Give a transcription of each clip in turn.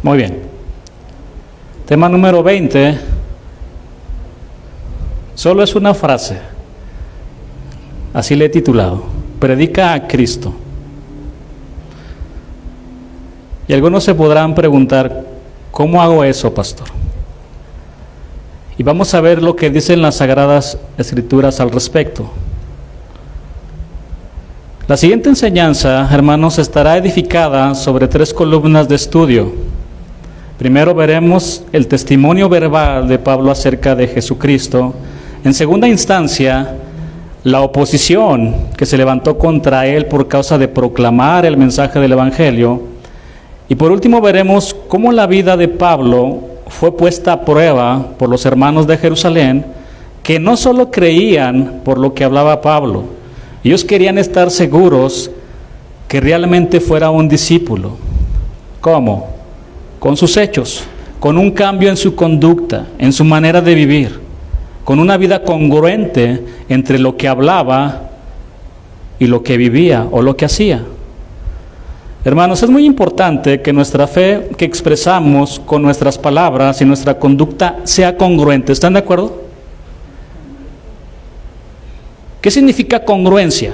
Muy bien. Tema número 20. Solo es una frase. Así le he titulado. Predica a Cristo. Y algunos se podrán preguntar, ¿cómo hago eso, pastor? Y vamos a ver lo que dicen las Sagradas Escrituras al respecto. La siguiente enseñanza, hermanos, estará edificada sobre 3 columnas de estudio. Primero veremos el testimonio verbal de Pablo acerca de Jesucristo. En segunda instancia, la oposición que se levantó contra él por causa de proclamar el mensaje del Evangelio. Y por último veremos cómo la vida de Pablo fue puesta a prueba por los hermanos de Jerusalén, que no solo creían por lo que hablaba Pablo, ellos querían estar seguros que realmente fuera un discípulo. ¿Cómo? Con sus hechos, con un cambio en su conducta, en su manera de vivir, con una vida congruente entre lo que hablaba y lo que vivía o lo que hacía. Hermanos, es muy importante que nuestra fe que expresamos con nuestras palabras y nuestra conducta sea congruente. ¿Están de acuerdo? ¿Qué significa congruencia?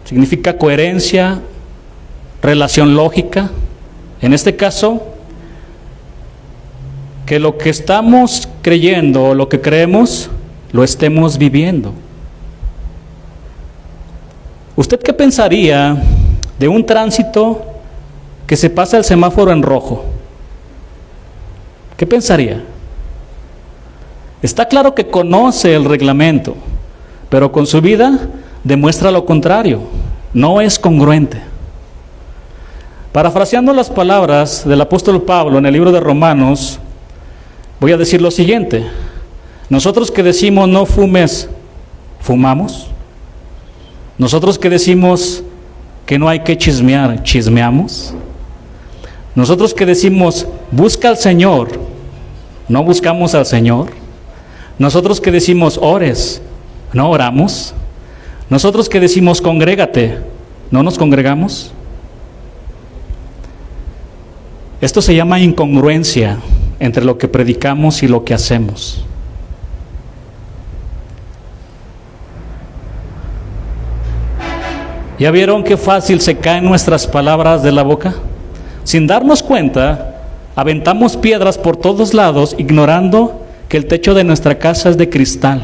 Significa coherencia, relación lógica. En este caso, que lo que estamos creyendo o lo que creemos, lo estemos viviendo. ¿Usted qué pensaría de un tránsito que se pasa el semáforo en rojo? ¿Qué pensaría? Está claro que conoce el reglamento, pero con su vida demuestra lo contrario. No es congruente. Parafraseando las palabras del apóstol Pablo en el libro de Romanos, voy a decir lo siguiente. Nosotros que decimos no fumes, ¿fumamos? Nosotros que decimos que no hay que chismear, ¿chismeamos? Nosotros que decimos busca al Señor, ¿no buscamos al Señor? Nosotros que decimos ores, ¿no oramos? Nosotros que decimos congrégate, ¿no nos congregamos? Esto se llama incongruencia entre lo que predicamos y lo que hacemos. ¿Ya vieron qué fácil se caen nuestras palabras de la boca? Sin darnos cuenta, aventamos piedras por todos lados, ignorando que el techo de nuestra casa es de cristal.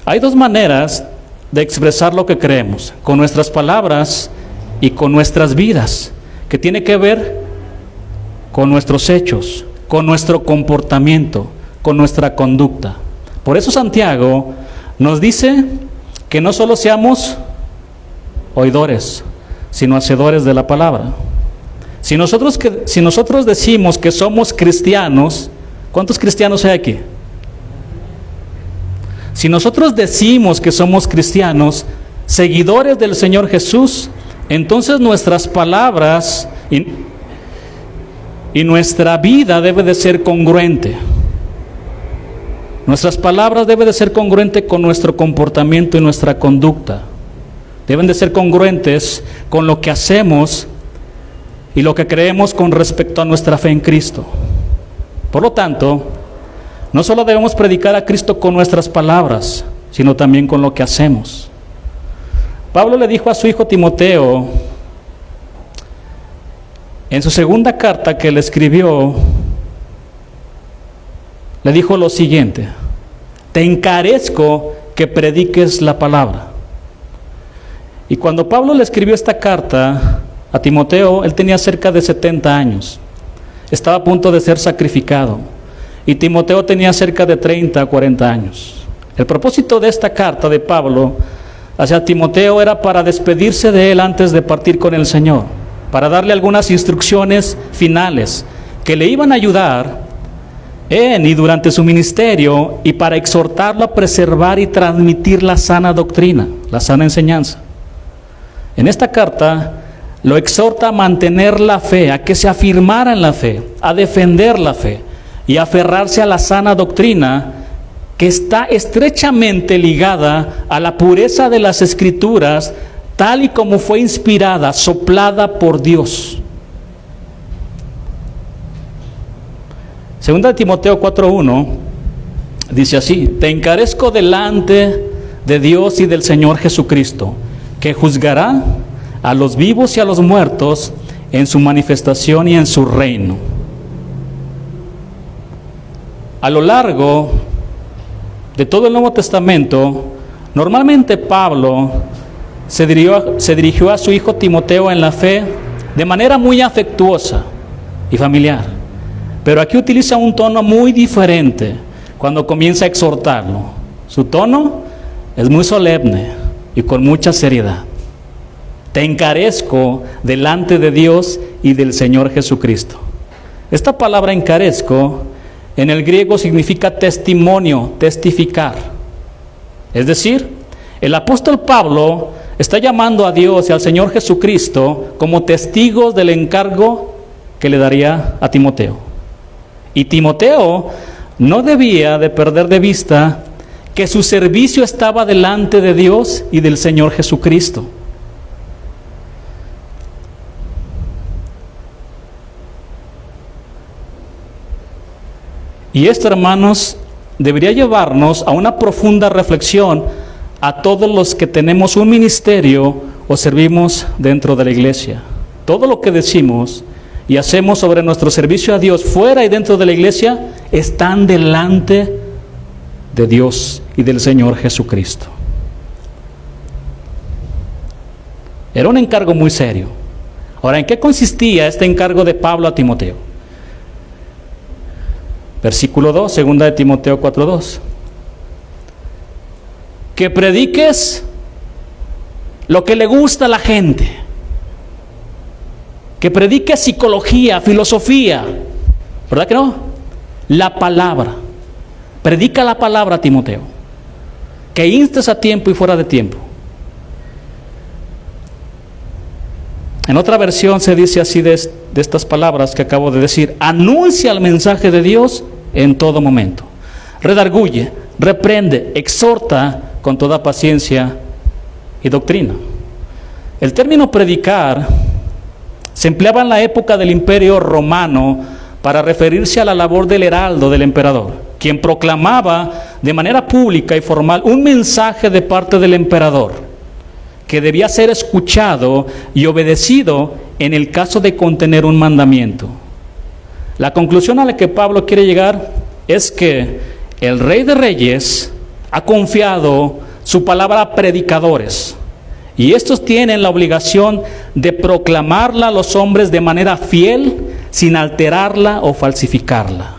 Hay 2 maneras de expresar lo que creemos, con nuestras palabras y con nuestras vidas, que tiene que ver con nuestros hechos, con nuestro comportamiento, con nuestra conducta. Por eso Santiago nos dice que no solo seamos oidores, sino hacedores de la palabra. Si nosotros decimos que somos cristianos, ¿cuántos cristianos hay aquí? Si nosotros decimos que somos cristianos, seguidores del Señor Jesús, entonces nuestras palabras y nuestra vida debe de ser congruente. Nuestras palabras deben de ser congruentes con nuestro comportamiento y nuestra conducta. Deben de ser congruentes con lo que hacemos y lo que creemos con respecto a nuestra fe en Cristo. Por lo tanto, no solo debemos predicar a Cristo con nuestras palabras, sino también con lo que hacemos. Pablo le dijo a su hijo Timoteo, en su segunda carta que le escribió, le dijo lo siguiente: te encarezco que prediques la palabra. Y cuando Pablo le escribió esta carta a Timoteo, él tenía cerca de 70 años. Estaba a punto de ser sacrificado. Y Timoteo tenía cerca de 30 a 40 años. El propósito de esta carta de Pablo hacia Timoteo era para despedirse de él antes de partir con el Señor, para darle algunas instrucciones finales que le iban a ayudar en y durante su ministerio, y para exhortarlo a preservar y transmitir la sana doctrina, la sana enseñanza. En esta carta lo exhorta a mantener la fe, a que se afirmara en la fe, a defender la fe y a aferrarse a la sana doctrina que está estrechamente ligada a la pureza de las Escrituras, tal y como fue inspirada, soplada por Dios. Segunda de Timoteo 4:1 dice así: te encarezco delante de Dios y del Señor Jesucristo, que juzgará a los vivos y a los muertos en su manifestación y en su reino. A lo largo de todo el Nuevo Testamento, normalmente Pablo se dirigió a su hijo Timoteo en la fe de manera muy afectuosa y familiar. Pero aquí utiliza un tono muy diferente cuando comienza a exhortarlo. Su tono es muy solemne y con mucha seriedad. Te encarezco delante de Dios y del Señor Jesucristo. Esta palabra encarezco en el griego significa testimonio, testificar. Es decir, el apóstol Pablo está llamando a Dios y al Señor Jesucristo como testigos del encargo que le daría a Timoteo. Y Timoteo no debía de perder de vista que su servicio estaba delante de Dios y del Señor Jesucristo. Y esto, hermanos, debería llevarnos a una profunda reflexión a todos los que tenemos un ministerio o servimos dentro de la iglesia. Todo lo que decimos y hacemos sobre nuestro servicio a Dios fuera y dentro de la iglesia están delante de Dios y del Señor Jesucristo. Era un encargo muy serio. Ahora, ¿en qué consistía este encargo de Pablo a Timoteo? Versículo 2, segunda de Timoteo 4:2. Que prediques lo que le gusta a la gente. Que prediques psicología, filosofía. ¿Verdad que no? La palabra. Predica la palabra, Timoteo. Que instes a tiempo y fuera de tiempo. En otra versión se dice así de estas palabras que acabo de decir: anuncia el mensaje de Dios en todo momento. Redarguye, reprende, exhorta con toda paciencia y doctrina. El término predicar se empleaba en la época del Imperio Romano para referirse a la labor del heraldo del emperador, quien proclamaba de manera pública y formal un mensaje de parte del emperador que debía ser escuchado y obedecido en el caso de contener un mandamiento. La conclusión a la que Pablo quiere llegar es que el Rey de Reyes ha confiado su palabra a predicadores, y estos tienen la obligación de proclamarla a los hombres de manera fiel, sin alterarla o falsificarla.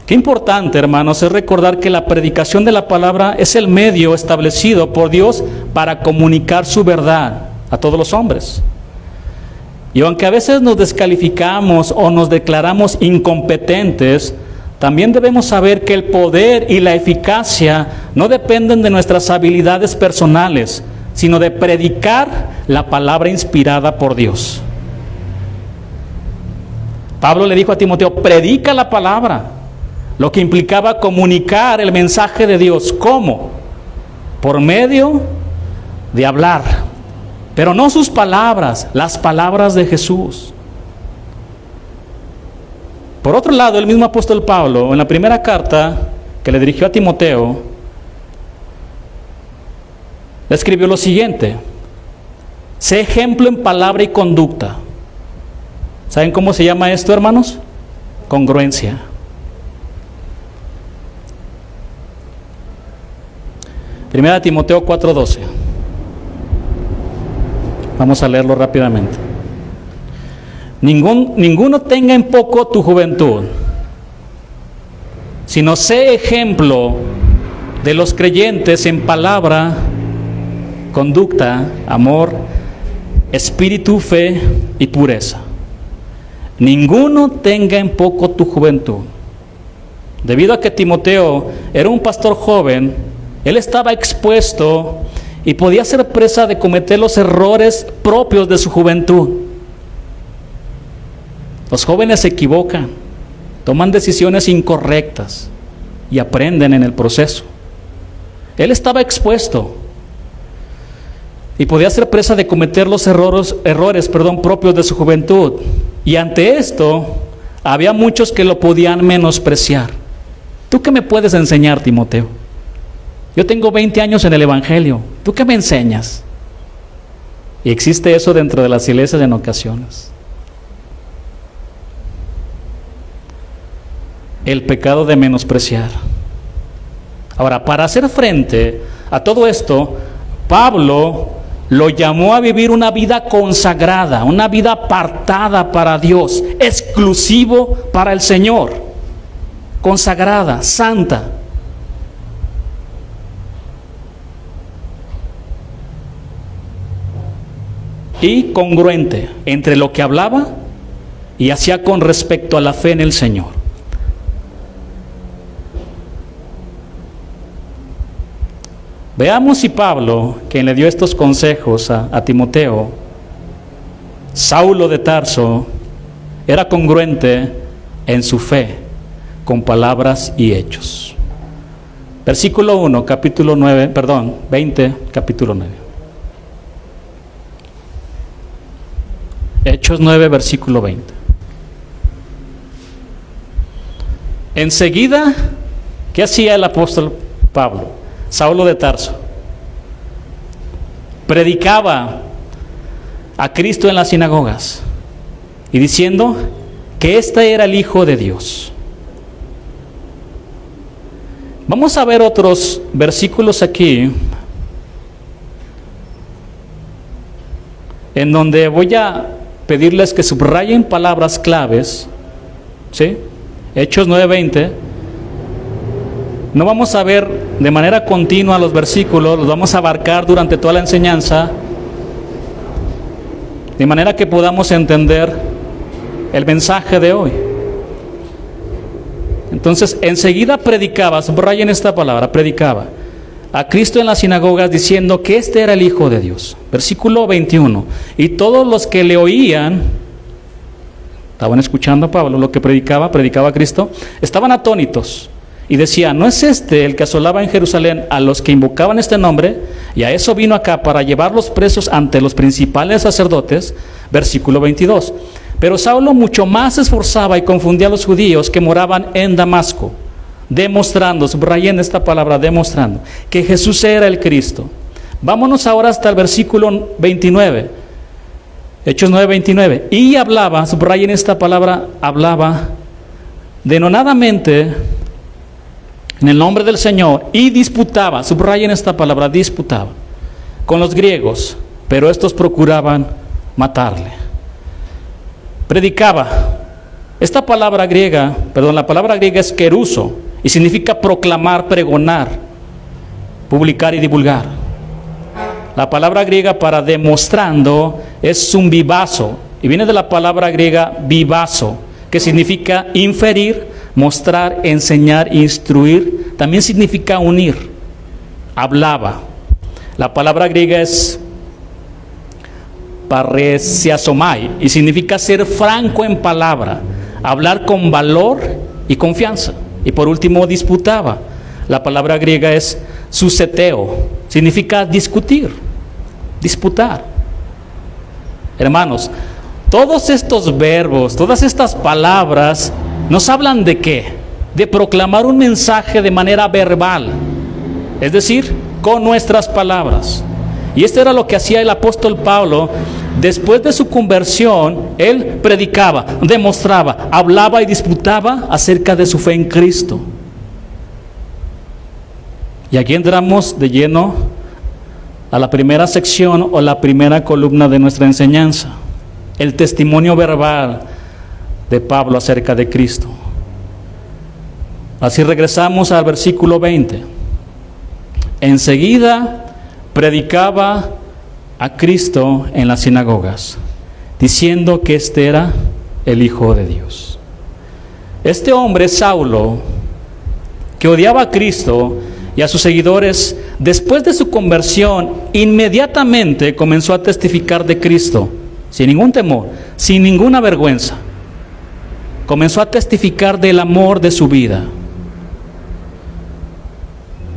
Qué importante, hermanos, es recordar que la predicación de la palabra es el medio establecido por Dios para comunicar su verdad a todos los hombres. Y aunque a veces nos descalificamos o nos declaramos incompetentes, también debemos saber que el poder y la eficacia no dependen de nuestras habilidades personales, sino de predicar la palabra inspirada por Dios. Pablo le dijo a Timoteo: predica la palabra. Lo que implicaba comunicar el mensaje de Dios. ¿Cómo? Por medio de hablar, pero no sus palabras, las palabras de Jesús. Por otro lado, el mismo apóstol Pablo, en la primera carta que le dirigió a Timoteo, le escribió lo siguiente: sé ejemplo en palabra y conducta. ¿Saben cómo se llama esto, hermanos? Congruencia. Primera Timoteo 4:12. Vamos a leerlo rápidamente. Ninguno tenga en poco tu juventud, sino sé ejemplo de los creyentes en palabra, conducta, amor, espíritu, fe y pureza. Ninguno tenga en poco tu juventud. Debido a que Timoteo era un pastor joven, él estaba expuesto y podía ser presa de cometer los errores propios de su juventud. Los jóvenes se equivocan, toman decisiones incorrectas y aprenden en el proceso. Él estaba expuesto. y podía ser presa de cometer los errores propios de su juventud. Y ante esto, había muchos que lo podían menospreciar. ¿Tú qué me puedes enseñar, Timoteo? Yo tengo 20 años en el Evangelio. ¿Tú qué me enseñas? Y existe eso dentro de las iglesias en ocasiones. El pecado de menospreciar. Ahora, para hacer frente a todo esto, Pablo lo llamó a vivir una vida consagrada, una vida apartada para Dios, exclusivo para el Señor, consagrada, santa. Y congruente entre lo que hablaba y hacía con respecto a la fe en el Señor. Veamos si Pablo, quien le dio estos consejos a Timoteo, Saulo de Tarso, era congruente en su fe, con palabras y hechos. Versículo 1, capítulo 9, 20, capítulo 9. Hechos 9, versículo 20. Enseguida, ¿qué hacía el apóstol Pablo? Saulo de Tarso predicaba a Cristo en las sinagogas y diciendo que este era el Hijo de Dios. Vamos a ver otros versículos aquí en donde voy a pedirles que subrayen palabras claves, ¿sí? Hechos 9:20. No vamos a ver de manera continua los versículos, los vamos a abarcar durante toda la enseñanza, de manera que podamos entender el mensaje de hoy. Entonces, enseguida predicaba, subrayen esta palabra, predicaba a Cristo en las sinagogas diciendo que este era el Hijo de Dios. Versículo 21. Y todos los que le oían, estaban escuchando a Pablo, lo que predicaba a Cristo, estaban atónitos. Y decía, ¿no es este el que asolaba en Jerusalén a los que invocaban este nombre? Y a eso vino acá para llevarlos presos ante los principales sacerdotes. Versículo 22. Pero Saulo mucho más se esforzaba y confundía a los judíos que moraban en Damasco, demostrando, subrayen esta palabra, demostrando, que Jesús era el Cristo. Vámonos ahora hasta el versículo 29. Hechos 9:29. Y hablaba, subrayen esta palabra, hablaba denonadamente en el nombre del Señor y disputaba, subrayen esta palabra, disputaba con los griegos, pero estos procuraban matarle. Predicaba. Esta palabra griega, la palabra griega es keruso y significa proclamar, pregonar, publicar y divulgar. La palabra griega para demostrando es zumbibazo y viene de la palabra griega vivazo, que significa inferir, mostrar, enseñar, instruir. También significa unir. Hablaba. La palabra griega es paresiasomai y significa ser franco en palabra, hablar con valor y confianza. Y por último, disputaba. La palabra griega es suseteo, significa discutir, disputar. Hermanos, todos estos verbos, todas estas palabras nos hablan de qué? De proclamar un mensaje de manera verbal, es decir, con nuestras palabras. Y esto era lo que hacía el apóstol Pablo. Después de su conversión, él predicaba, demostraba, hablaba y disputaba acerca de su fe en Cristo. Y aquí entramos de lleno a la primera sección o la primera columna de nuestra enseñanza, el testimonio verbal de Pablo acerca de Cristo. Así regresamos al versículo 20. Enseguida predicaba a Cristo en las sinagogas, diciendo que este era el Hijo de Dios. Este hombre, Saulo, que odiaba a Cristo y a sus seguidores, después de su conversión, inmediatamente comenzó a testificar de Cristo, sin ningún temor, sin ninguna vergüenza. Comenzó a testificar del amor de su vida.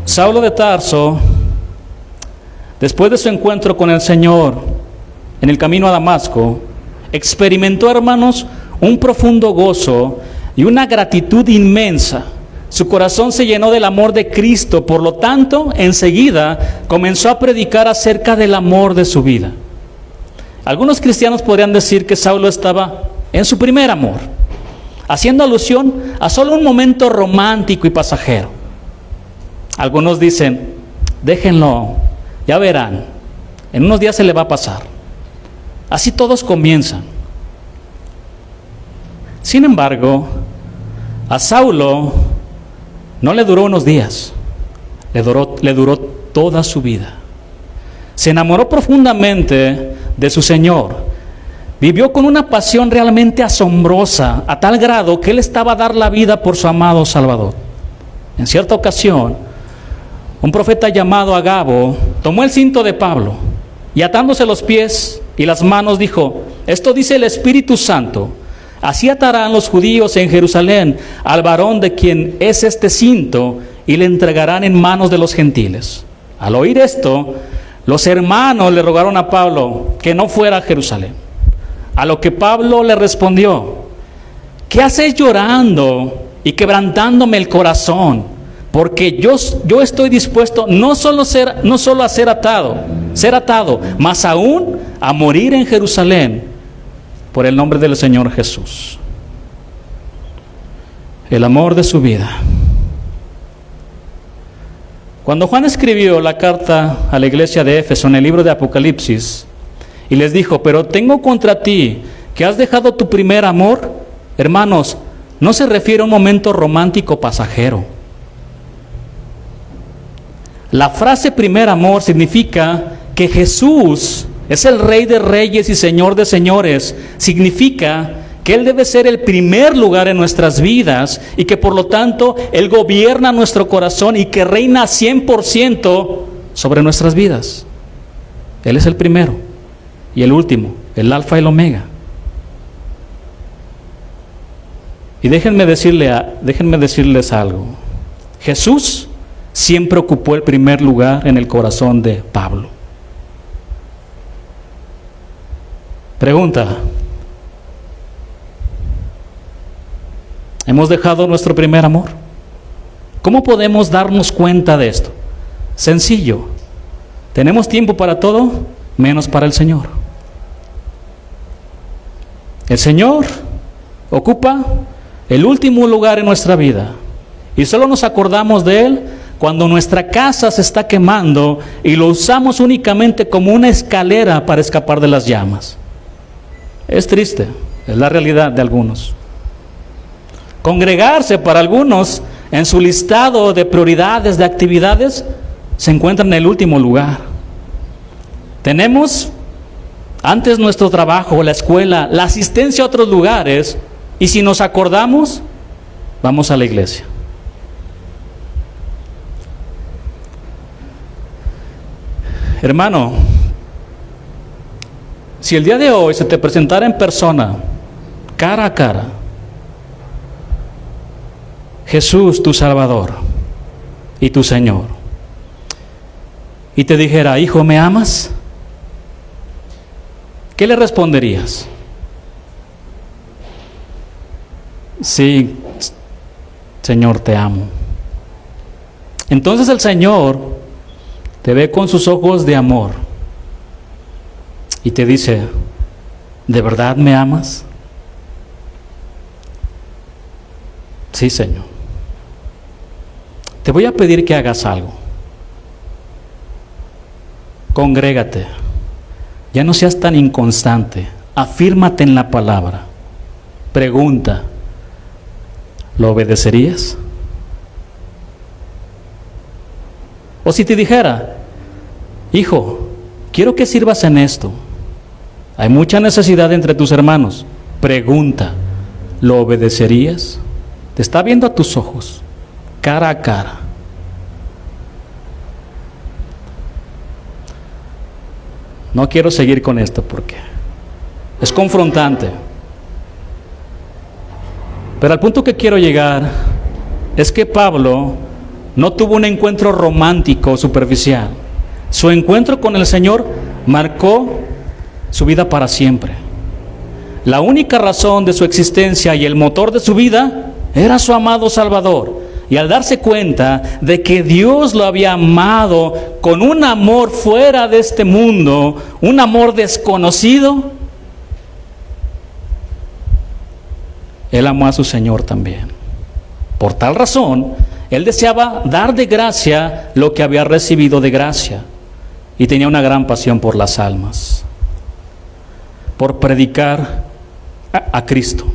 Saulo de Tarso después de su encuentro con el Señor en el camino a Damasco, experimentó, hermanos, un profundo gozo y una gratitud inmensa. Su corazón se llenó del amor de Cristo, por lo tanto, enseguida comenzó a predicar acerca del amor de su vida. Algunos cristianos podrían decir que Saulo estaba en su primer amor, haciendo alusión a solo un momento romántico y pasajero. Algunos dicen, déjenlo, ya verán, en unos días se le va a pasar. Así todos comienzan. Sin embargo, a Saulo no le duró unos días, le duró toda su vida. Se enamoró profundamente de su Señor. Vivió con una pasión realmente asombrosa, a tal grado que él estaba a dar la vida por su amado Salvador. En cierta ocasión, un profeta llamado Agabo tomó el cinto de Pablo y atándose los pies y las manos dijo, esto dice el Espíritu Santo, así atarán los judíos en Jerusalén al varón de quien es este cinto y le entregarán en manos de los gentiles. Al oír esto, los hermanos le rogaron a Pablo que no fuera a Jerusalén. A lo que Pablo le respondió, ¿qué haces llorando y quebrantándome el corazón? Porque yo estoy dispuesto no solo a ser atado, más aún a morir en Jerusalén por el nombre del Señor Jesús. El amor de su vida. Cuando Juan escribió la carta a la iglesia de Éfeso en el libro de Apocalipsis y les dijo, pero tengo contra ti que has dejado tu primer amor, hermanos, no se refiere a un momento romántico pasajero. La frase primer amor significa que Jesús es el Rey de Reyes y Señor de Señores. Significa que Él debe ser el primer lugar en nuestras vidas y que por lo tanto Él gobierna nuestro corazón y que reina 100% sobre nuestras vidas. Él es el primero y el último, el alfa y el omega. Y déjenme decirles algo. Jesús siempre ocupó el primer lugar en el corazón de Pablo. Pregunta: ¿hemos dejado nuestro primer amor? ¿Cómo podemos darnos cuenta de esto? Sencillo. Tenemos tiempo para todo, menos para el Señor. El Señor ocupa el último lugar en nuestra vida y solo nos acordamos de Él cuando nuestra casa se está quemando y lo usamos únicamente como una escalera para escapar de las llamas. Es triste, es la realidad de algunos. Congregarse para algunos en su listado de prioridades, de actividades, se encuentra en el último lugar. Tenemos antes nuestro trabajo, la escuela, la asistencia a otros lugares, y si nos acordamos, vamos a la iglesia. Hermano, si el día de hoy se te presentara en persona, cara a cara, Jesús, tu Salvador y tu Señor, y te dijera, hijo, ¿me amas? ¿Qué le responderías? Sí, Señor, te amo. Entonces el Señor te ve con sus ojos de amor y te dice, ¿de verdad me amas? Sí, Señor. Te voy a pedir que hagas algo. Congrégate. Ya no seas tan inconstante. Afírmate en la palabra. Pregunta, ¿lo obedecerías? O si te dijera, hijo, quiero que sirvas en esto. Hay mucha necesidad entre tus hermanos. Pregunta, ¿lo obedecerías? Te está viendo a tus ojos, cara a cara. No quiero seguir con esto porque es confrontante. Pero al punto que quiero llegar es que Pablo no tuvo un encuentro romántico superficial. Su encuentro con el Señor marcó su vida para siempre. La única razón de su existencia y el motor de su vida era su amado Salvador. Y al darse cuenta de que Dios lo había amado con un amor fuera de este mundo, un amor desconocido, él amó a su Señor también. Por tal razón, él deseaba dar de gracia lo que había recibido de gracia. Y tenía una gran pasión por las almas, por predicar a Cristo.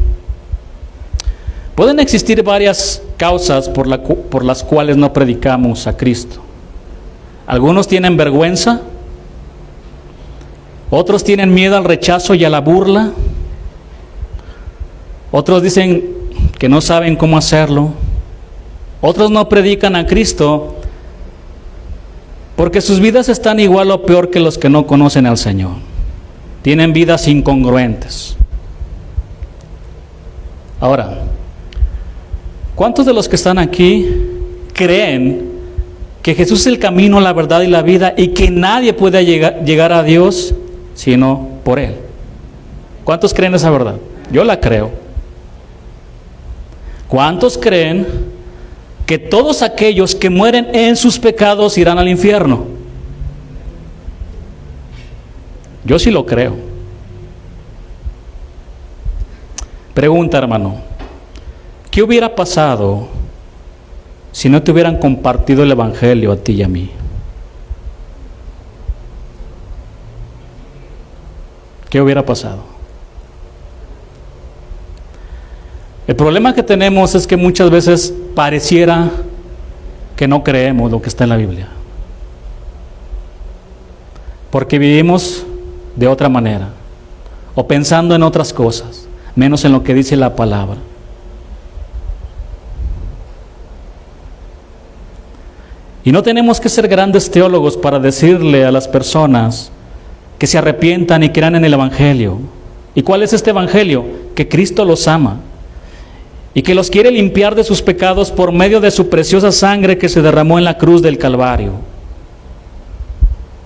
Pueden existir varias causas por las cuales no predicamos a Cristo. Algunos tienen vergüenza, otros tienen miedo al rechazo y a la burla, otros dicen que no saben cómo hacerlo, otros no predican a Cristo porque sus vidas están igual o peor que los que no conocen al Señor. Tienen vidas incongruentes. Ahora, ¿cuántos de los que están aquí creen que Jesús es el camino, la verdad y la vida y que nadie puede llegar a Dios sino por Él? ¿Cuántos creen esa verdad? Yo la creo. ¿Cuántos creen que todos aquellos que mueren en sus pecados irán al infierno? Yo sí lo creo. Pregunta, hermano, ¿qué hubiera pasado si no te hubieran compartido el Evangelio a ti y a mí? ¿Qué hubiera pasado? El problema que tenemos es que muchas veces pareciera que no creemos lo que está en la Biblia, porque vivimos de otra manera, o pensando en otras cosas, menos en lo que dice la palabra. Y no tenemos que ser grandes teólogos para decirle a las personas que se arrepientan y crean en el Evangelio. ¿Y cuál es este Evangelio? Que Cristo los ama y que los quiere limpiar de sus pecados por medio de su preciosa sangre que se derramó en la cruz del Calvario.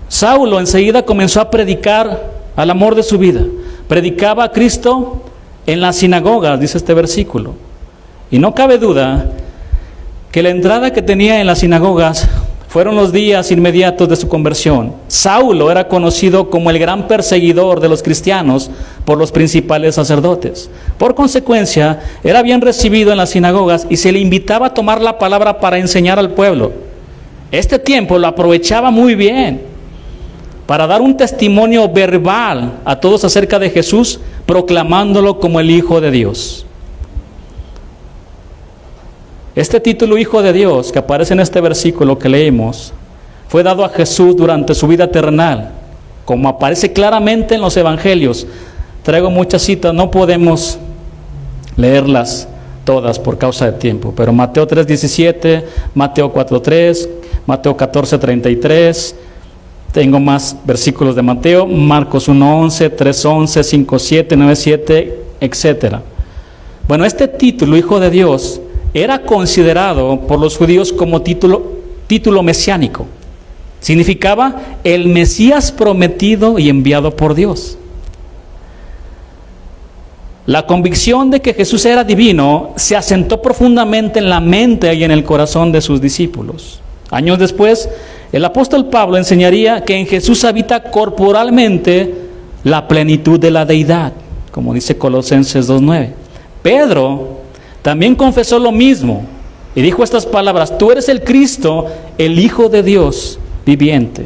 Saulo enseguida comenzó a predicar al amor de su vida. Predicaba a Cristo en las sinagogas, dice este versículo. Y no cabe duda que la entrada que tenía en las sinagogas fueron los días inmediatos de su conversión. Saulo era conocido como el gran perseguidor de los cristianos por los principales sacerdotes. Por consecuencia, era bien recibido en las sinagogas y se le invitaba a tomar la palabra para enseñar al pueblo. Este tiempo lo aprovechaba muy bien para dar un testimonio verbal a todos acerca de Jesús, proclamándolo como el Hijo de Dios. Este título, Hijo de Dios, que aparece en este versículo que leímos, fue dado a Jesús durante su vida terrenal, como aparece claramente en los evangelios. Traigo muchas citas, no podemos leerlas todas por causa de tiempo, pero Mateo 3:17, Mateo 4:3, Mateo 14:33, tengo más versículos de Mateo, Marcos 1:11, 3:11, 5:7, 9:7, etc. Bueno, este título, Hijo de Dios, era considerado por los judíos como título mesiánico. Significaba el Mesías prometido y enviado por Dios. La convicción de que Jesús era divino se asentó profundamente en la mente y en el corazón de sus discípulos. Años después, el apóstol Pablo enseñaría que en Jesús habita corporalmente la plenitud de la deidad, como dice Colosenses 2:9. Pedro también confesó lo mismo y dijo estas palabras: tú eres el Cristo, el Hijo de Dios viviente.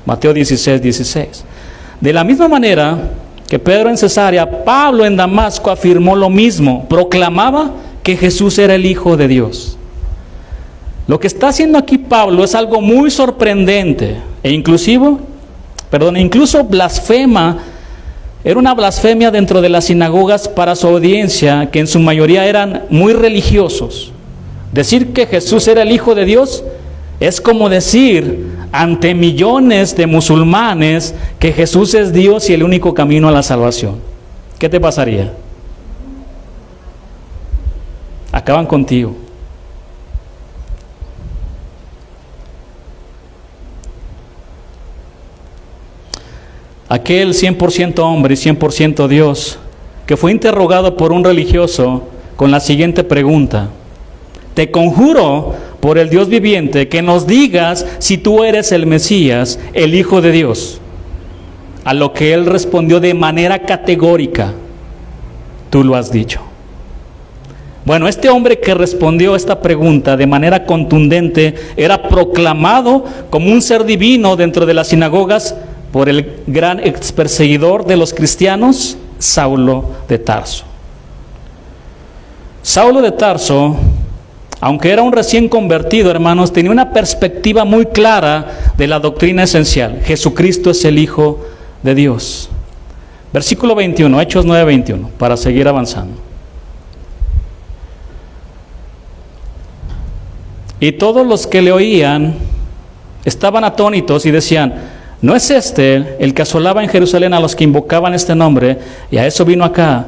Mateo 16:16. De la misma manera que Pedro en Cesarea, Pablo en Damasco afirmó lo mismo, proclamaba que Jesús era el Hijo de Dios. Lo que está haciendo aquí Pablo es algo muy sorprendente e incluso blasfema. Era una blasfemia dentro de las sinagogas para su audiencia, que en su mayoría eran muy religiosos. Decir que Jesús era el Hijo de Dios es como decir ante millones de musulmanes que Jesús es Dios y el único camino a la salvación. ¿Qué te pasaría? Acaban contigo. aquel 100% hombre y 100% Dios, que fue interrogado por un religioso con la siguiente pregunta: te conjuro por el Dios viviente que nos digas si tú eres el Mesías, el Hijo de Dios. A lo que él respondió de manera categórica: tú lo has dicho. Bueno, este hombre que respondió esta pregunta de manera contundente era proclamado como un ser divino dentro de las sinagogas por el gran experseguidor de los cristianos, Saulo de Tarso. Saulo de Tarso, aunque era un recién convertido, hermanos, tenía una perspectiva muy clara de la doctrina esencial: Jesucristo es el Hijo de Dios. Versículo 21, Hechos 9:21, para seguir avanzando. Y todos los que le oían estaban atónitos y decían: ¿no es este el que asolaba en Jerusalén a los que invocaban este nombre? Y a eso vino acá,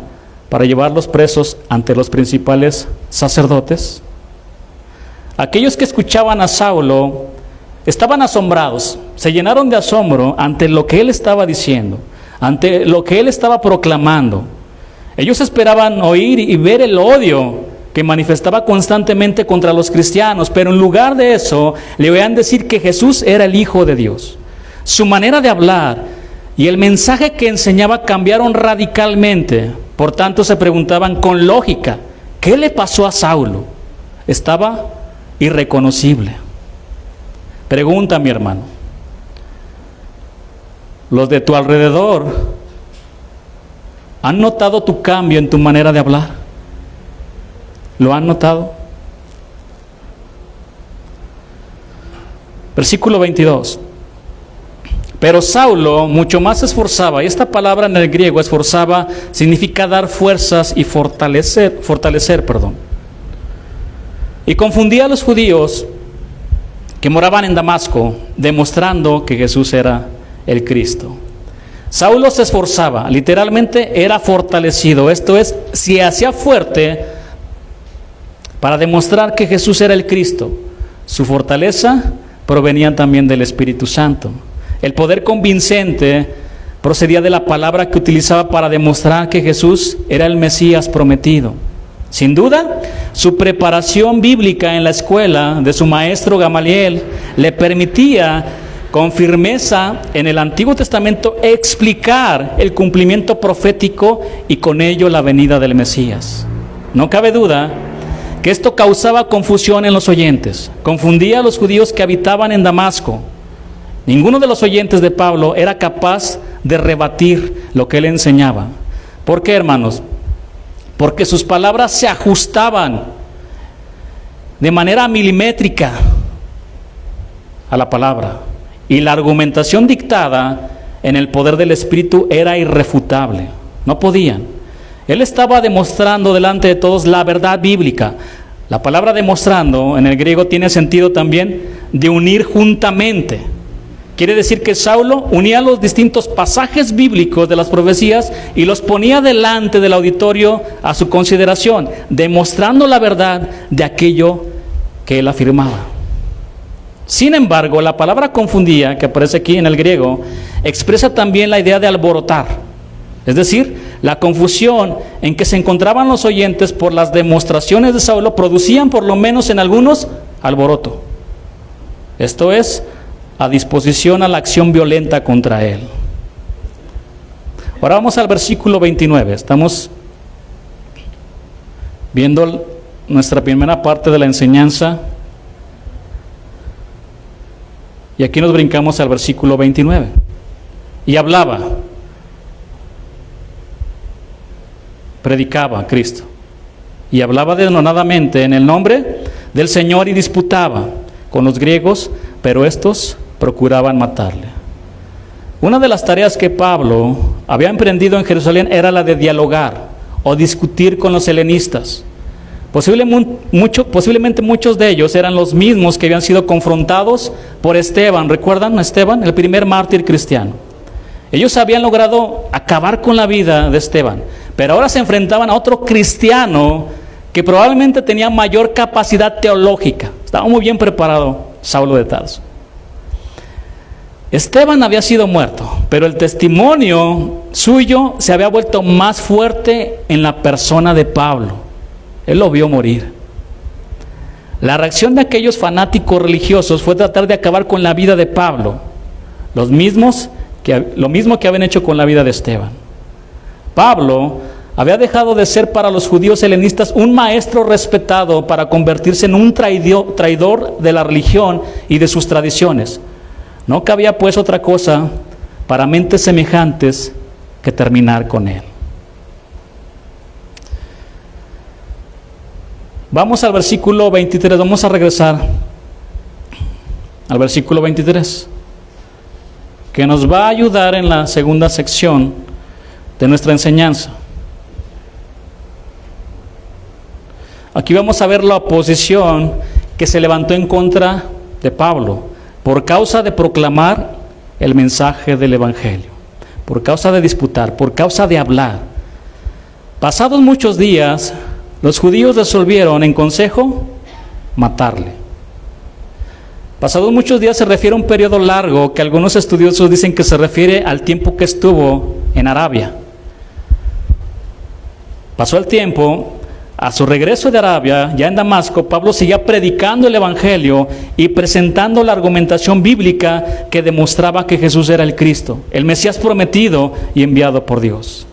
para llevarlos presos ante los principales sacerdotes. Aquellos que escuchaban a Saulo estaban asombrados, se llenaron de asombro ante lo que él estaba diciendo, ante lo que él estaba proclamando. Ellos esperaban oír y ver el odio que manifestaba constantemente contra los cristianos, pero en lugar de eso le oían decir que Jesús era el Hijo de Dios. Su manera de hablar y el mensaje que enseñaba cambiaron radicalmente. Por tanto, se preguntaban con lógica: ¿qué le pasó a Saulo? Estaba irreconocible. Pregunta, mi hermano: ¿los de tu alrededor han notado tu cambio en tu manera de hablar? ¿Lo han notado? Versículo 22. Pero Saulo mucho más se esforzaba, y esta palabra en el griego, esforzaba, significa dar fuerzas y fortalecer, y confundía a los judíos que moraban en Damasco, demostrando que Jesús era el Cristo. Saulo se esforzaba, literalmente era fortalecido, esto es, se hacía fuerte para demostrar que Jesús era el Cristo. Su fortaleza provenía también del Espíritu Santo. El poder convincente procedía de la palabra que utilizaba para demostrar que Jesús era el Mesías prometido. Sin duda, su preparación bíblica en la escuela de su maestro Gamaliel le permitía con firmeza en el Antiguo Testamento explicar el cumplimiento profético y con ello la venida del Mesías. No cabe duda que esto causaba confusión en los oyentes, confundía a los judíos que habitaban en Damasco. Ninguno de los oyentes de Pablo era capaz de rebatir lo que él enseñaba. ¿Por qué, hermanos? Porque sus palabras se ajustaban de manera milimétrica a la palabra, y la argumentación dictada en el poder del Espíritu era irrefutable. No podían. Él estaba demostrando delante de todos la verdad bíblica. La palabra demostrando en el griego tiene sentido también de unir juntamente. Quiere decir que Saulo unía los distintos pasajes bíblicos de las profecías y los ponía delante del auditorio a su consideración, demostrando la verdad de aquello que él afirmaba. Sin embargo, la palabra confundía, que aparece aquí en el griego, expresa también la idea de alborotar. Es decir, la confusión en que se encontraban los oyentes por las demostraciones de Saulo producían, por lo menos en algunos, alboroto. Esto es, a disposición a la acción violenta contra él. Ahora vamos al versículo 29. Estamos viendo nuestra primera parte de la enseñanza. Y aquí nos brincamos al versículo 29. Y hablaba, predicaba a Cristo, y hablaba denodadamente en el nombre del Señor y disputaba con los griegos, pero estos procuraban matarle. Una de las tareas que Pablo había emprendido en Jerusalén era la de dialogar o discutir con los helenistas. Posiblemente muchos de ellos eran los mismos que habían sido confrontados por Esteban. ¿Recuerdan a Esteban? El primer mártir cristiano. Ellos habían logrado acabar con la vida de Esteban, pero ahora se enfrentaban a otro cristiano que probablemente tenía mayor capacidad teológica. Estaba muy bien preparado Saulo de Tarso. Esteban había sido muerto, pero el testimonio suyo se había vuelto más fuerte en la persona de Pablo. Él lo vio morir. La reacción de aquellos fanáticos religiosos fue tratar de acabar con la vida de Pablo, lo mismo que habían hecho con la vida de Esteban. Pablo había dejado de ser para los judíos helenistas un maestro respetado para convertirse en un traidor de la religión y de sus tradiciones. No cabía pues otra cosa para mentes semejantes que terminar con él. Vamos al versículo 23, vamos a regresar al versículo 23, que nos va a ayudar en la segunda sección de nuestra enseñanza. Aquí vamos a ver la oposición que se levantó en contra de Pablo por causa de proclamar el mensaje del Evangelio, por causa de disputar, por causa de hablar. Pasados muchos días, los judíos resolvieron en consejo matarle. Pasados muchos días se refiere a un periodo largo que algunos estudiosos dicen que se refiere al tiempo que estuvo en Arabia. Pasó el tiempo. A su regreso de Arabia, ya en Damasco, Pablo seguía predicando el Evangelio y presentando la argumentación bíblica que demostraba que Jesús era el Cristo, el Mesías prometido y enviado por Dios.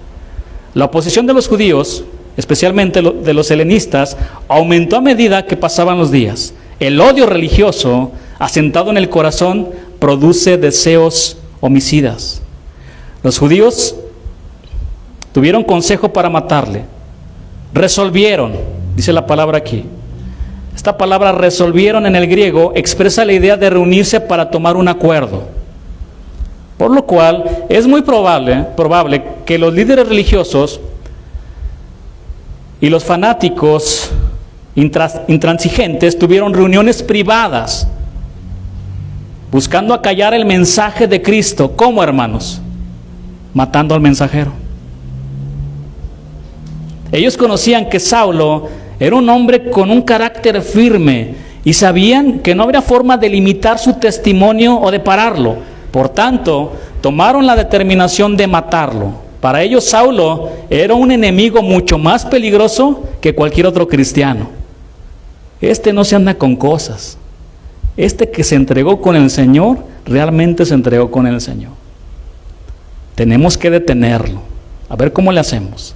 La oposición de los judíos, especialmente de los helenistas, aumentó a medida que pasaban los días. El odio religioso, asentado en el corazón, produce deseos homicidas. Los judíos tuvieron consejo para matarle. Resolvieron, dice la palabra aquí. Esta palabra resolvieron en el griego expresa la idea de reunirse para tomar un acuerdo. Por lo cual es muy probable que los líderes religiosos y los fanáticos intransigentes tuvieron reuniones privadas buscando acallar el mensaje de Cristo. ¿Cómo, hermanos? Matando al mensajero. Ellos conocían que Saulo era un hombre con un carácter firme y sabían que no habría forma de limitar su testimonio o de pararlo. Por tanto, tomaron la determinación de matarlo. Para ellos Saulo era un enemigo mucho más peligroso que cualquier otro cristiano. Este no se anda con cosas. Este que se entregó con el Señor, realmente se entregó con el Señor. Tenemos que detenerlo. A ver cómo le hacemos.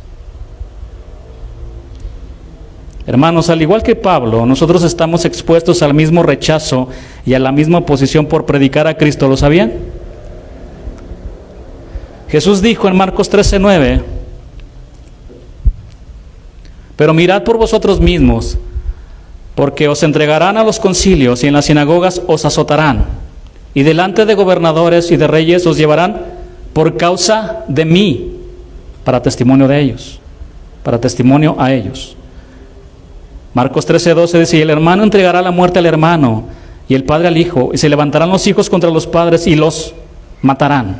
Hermanos, al igual que Pablo, nosotros estamos expuestos al mismo rechazo y a la misma oposición por predicar a Cristo. ¿Lo sabían? Jesús dijo en Marcos 13:9: pero mirad por vosotros mismos, porque os entregarán a los concilios y en las sinagogas os azotarán, y delante de gobernadores y de reyes os llevarán por causa de mí, para testimonio de ellos, para testimonio a ellos. Marcos 13:12 dice: y el hermano entregará la muerte al hermano, y el padre al hijo, y se levantarán los hijos contra los padres y los matarán.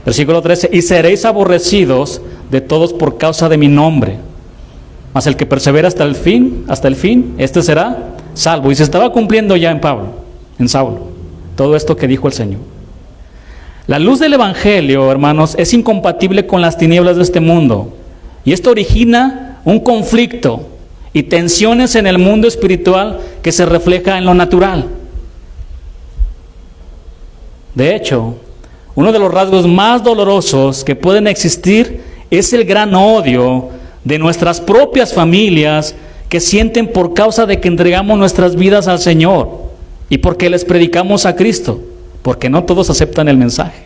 Versículo 13: y seréis aborrecidos de todos por causa de mi nombre, mas el que persevera hasta el fin, este será salvo. Y se estaba cumpliendo ya en Saulo, todo esto que dijo el Señor. La luz del Evangelio, hermanos, es incompatible con las tinieblas de este mundo, y esto origina un conflicto y tensiones en el mundo espiritual que se refleja en lo natural. De hecho, uno de los rasgos más dolorosos que pueden existir es el gran odio de nuestras propias familias que sienten por causa de que entregamos nuestras vidas al Señor y porque les predicamos a Cristo, porque no todos aceptan el mensaje.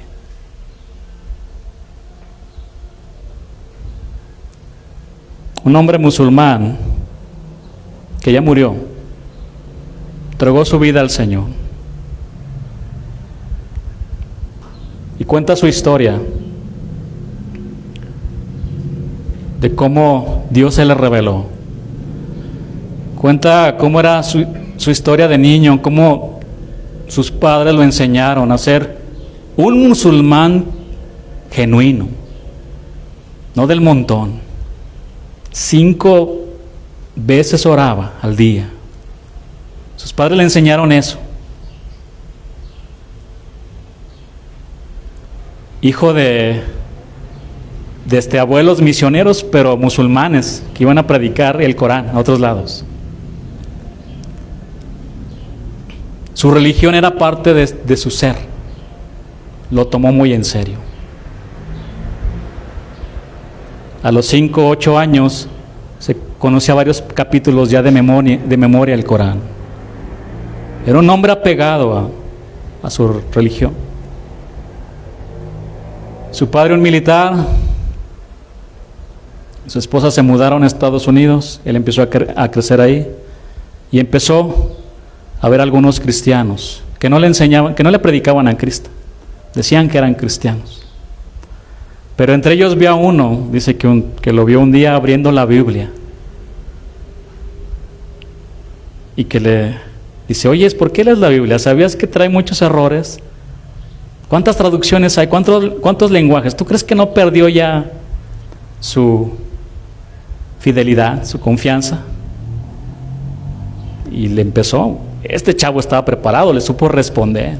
Un hombre musulmán que ya murió, entregó su vida al Señor. Y cuenta su historia de cómo Dios se le reveló. Cuenta cómo era su historia de niño, cómo sus padres lo enseñaron a ser un musulmán genuino, no del montón. 5 veces oraba al día. Sus padres le enseñaron eso. hijo de abuelos misioneros, pero musulmanes, que iban a predicar el Corán a otros lados. Su religión era parte de su ser. Lo tomó muy en serio. A los 5 o 8 años se conocía varios capítulos ya de memoria del Corán. Era un hombre apegado a su religión. Su padre, un militar, su esposa se mudaron a Estados Unidos. Él empezó a crecer ahí y empezó a ver algunos cristianos que no le enseñaban, que no le predicaban a Cristo. Decían que eran cristianos. Pero entre ellos vio a uno, dice que lo vio un día abriendo la Biblia. Y que le dice, oye, ¿por qué lees la Biblia? ¿Sabías que trae muchos errores? ¿Cuántas traducciones hay? ¿Cuántos lenguajes? ¿Tú crees que no perdió ya su fidelidad, su confianza? Y le empezó. Este chavo estaba preparado, le supo responder.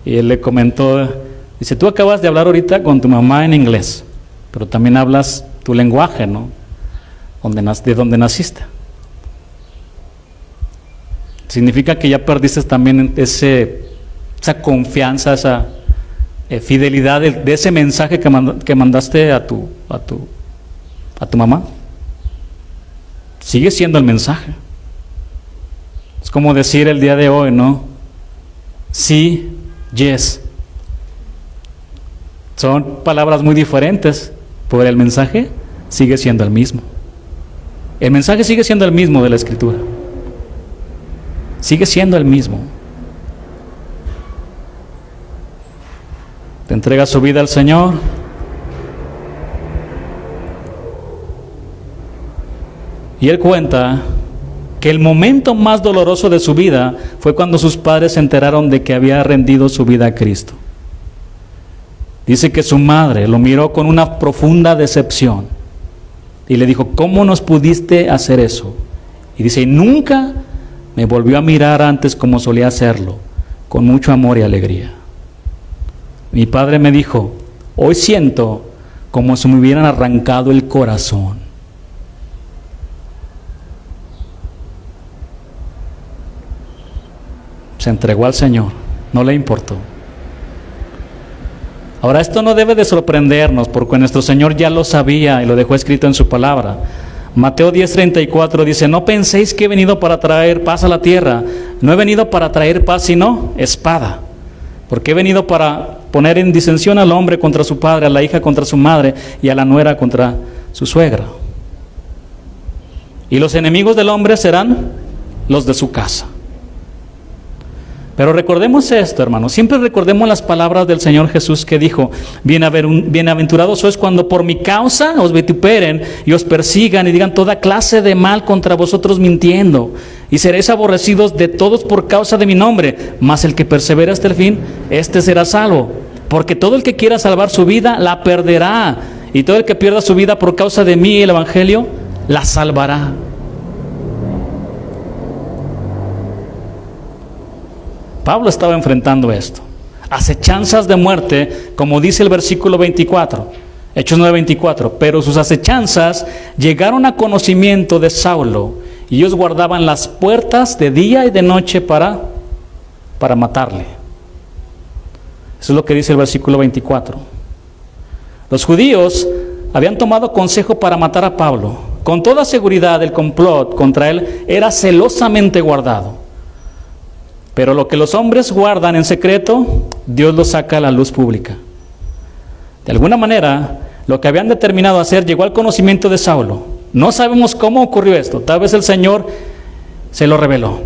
Y él le comentó, dice, tú acabas de hablar ahorita con tu mamá en inglés, pero también hablas tu lenguaje, ¿no? De donde naciste. Significa que ya perdiste también esa confianza, esa fidelidad de ese mensaje que mandaste a tu mamá. Sigue siendo el mensaje. Es como decir el día de hoy, ¿no? Sí, yes. Son palabras muy diferentes, pero el mensaje sigue siendo el mismo. El mensaje sigue siendo el mismo de la Escritura. Sigue siendo el mismo. Te entrega su vida al Señor. Y él cuenta que el momento más doloroso de su vida fue cuando sus padres se enteraron de que había rendido su vida a Cristo. Dice que su madre lo miró con una profunda decepción y le dijo, ¿cómo nos pudiste hacer eso? Y dice, nunca me volvió a mirar antes como solía hacerlo, con mucho amor y alegría. Mi padre me dijo, hoy siento como si me hubieran arrancado el corazón. Se entregó al Señor, no le importó. Ahora, esto no debe de sorprendernos, porque nuestro Señor ya lo sabía y lo dejó escrito en su palabra. Mateo 10:34 dice, no penséis que he venido para traer paz a la tierra. No he venido para traer paz, sino espada. Porque he venido para poner en disensión al hombre contra su padre, a la hija contra su madre y a la nuera contra su suegra. Y los enemigos del hombre serán los de su casa. Pero recordemos esto, hermanos, siempre recordemos las palabras del Señor Jesús que dijo, bienaventurados sois cuando por mi causa os vituperen y os persigan y digan toda clase de mal contra vosotros mintiendo, y seréis aborrecidos de todos por causa de mi nombre, mas el que persevere hasta el fin, éste será salvo. Porque todo el que quiera salvar su vida, la perderá, y todo el que pierda su vida por causa de mí y el Evangelio, la salvará. Pablo estaba enfrentando esto, acechanzas de muerte, como dice el versículo 24, Hechos 9:24, pero sus acechanzas llegaron a conocimiento de Saulo, y ellos guardaban las puertas de día y de noche para matarle. Eso es lo que dice el versículo 24. Los judíos habían tomado consejo para matar a Pablo. Con toda seguridad el complot contra él era celosamente guardado. Pero lo que los hombres guardan en secreto, Dios lo saca a la luz pública. De alguna manera, lo que habían determinado hacer llegó al conocimiento de Saulo. No sabemos cómo ocurrió esto, tal vez el Señor se lo reveló.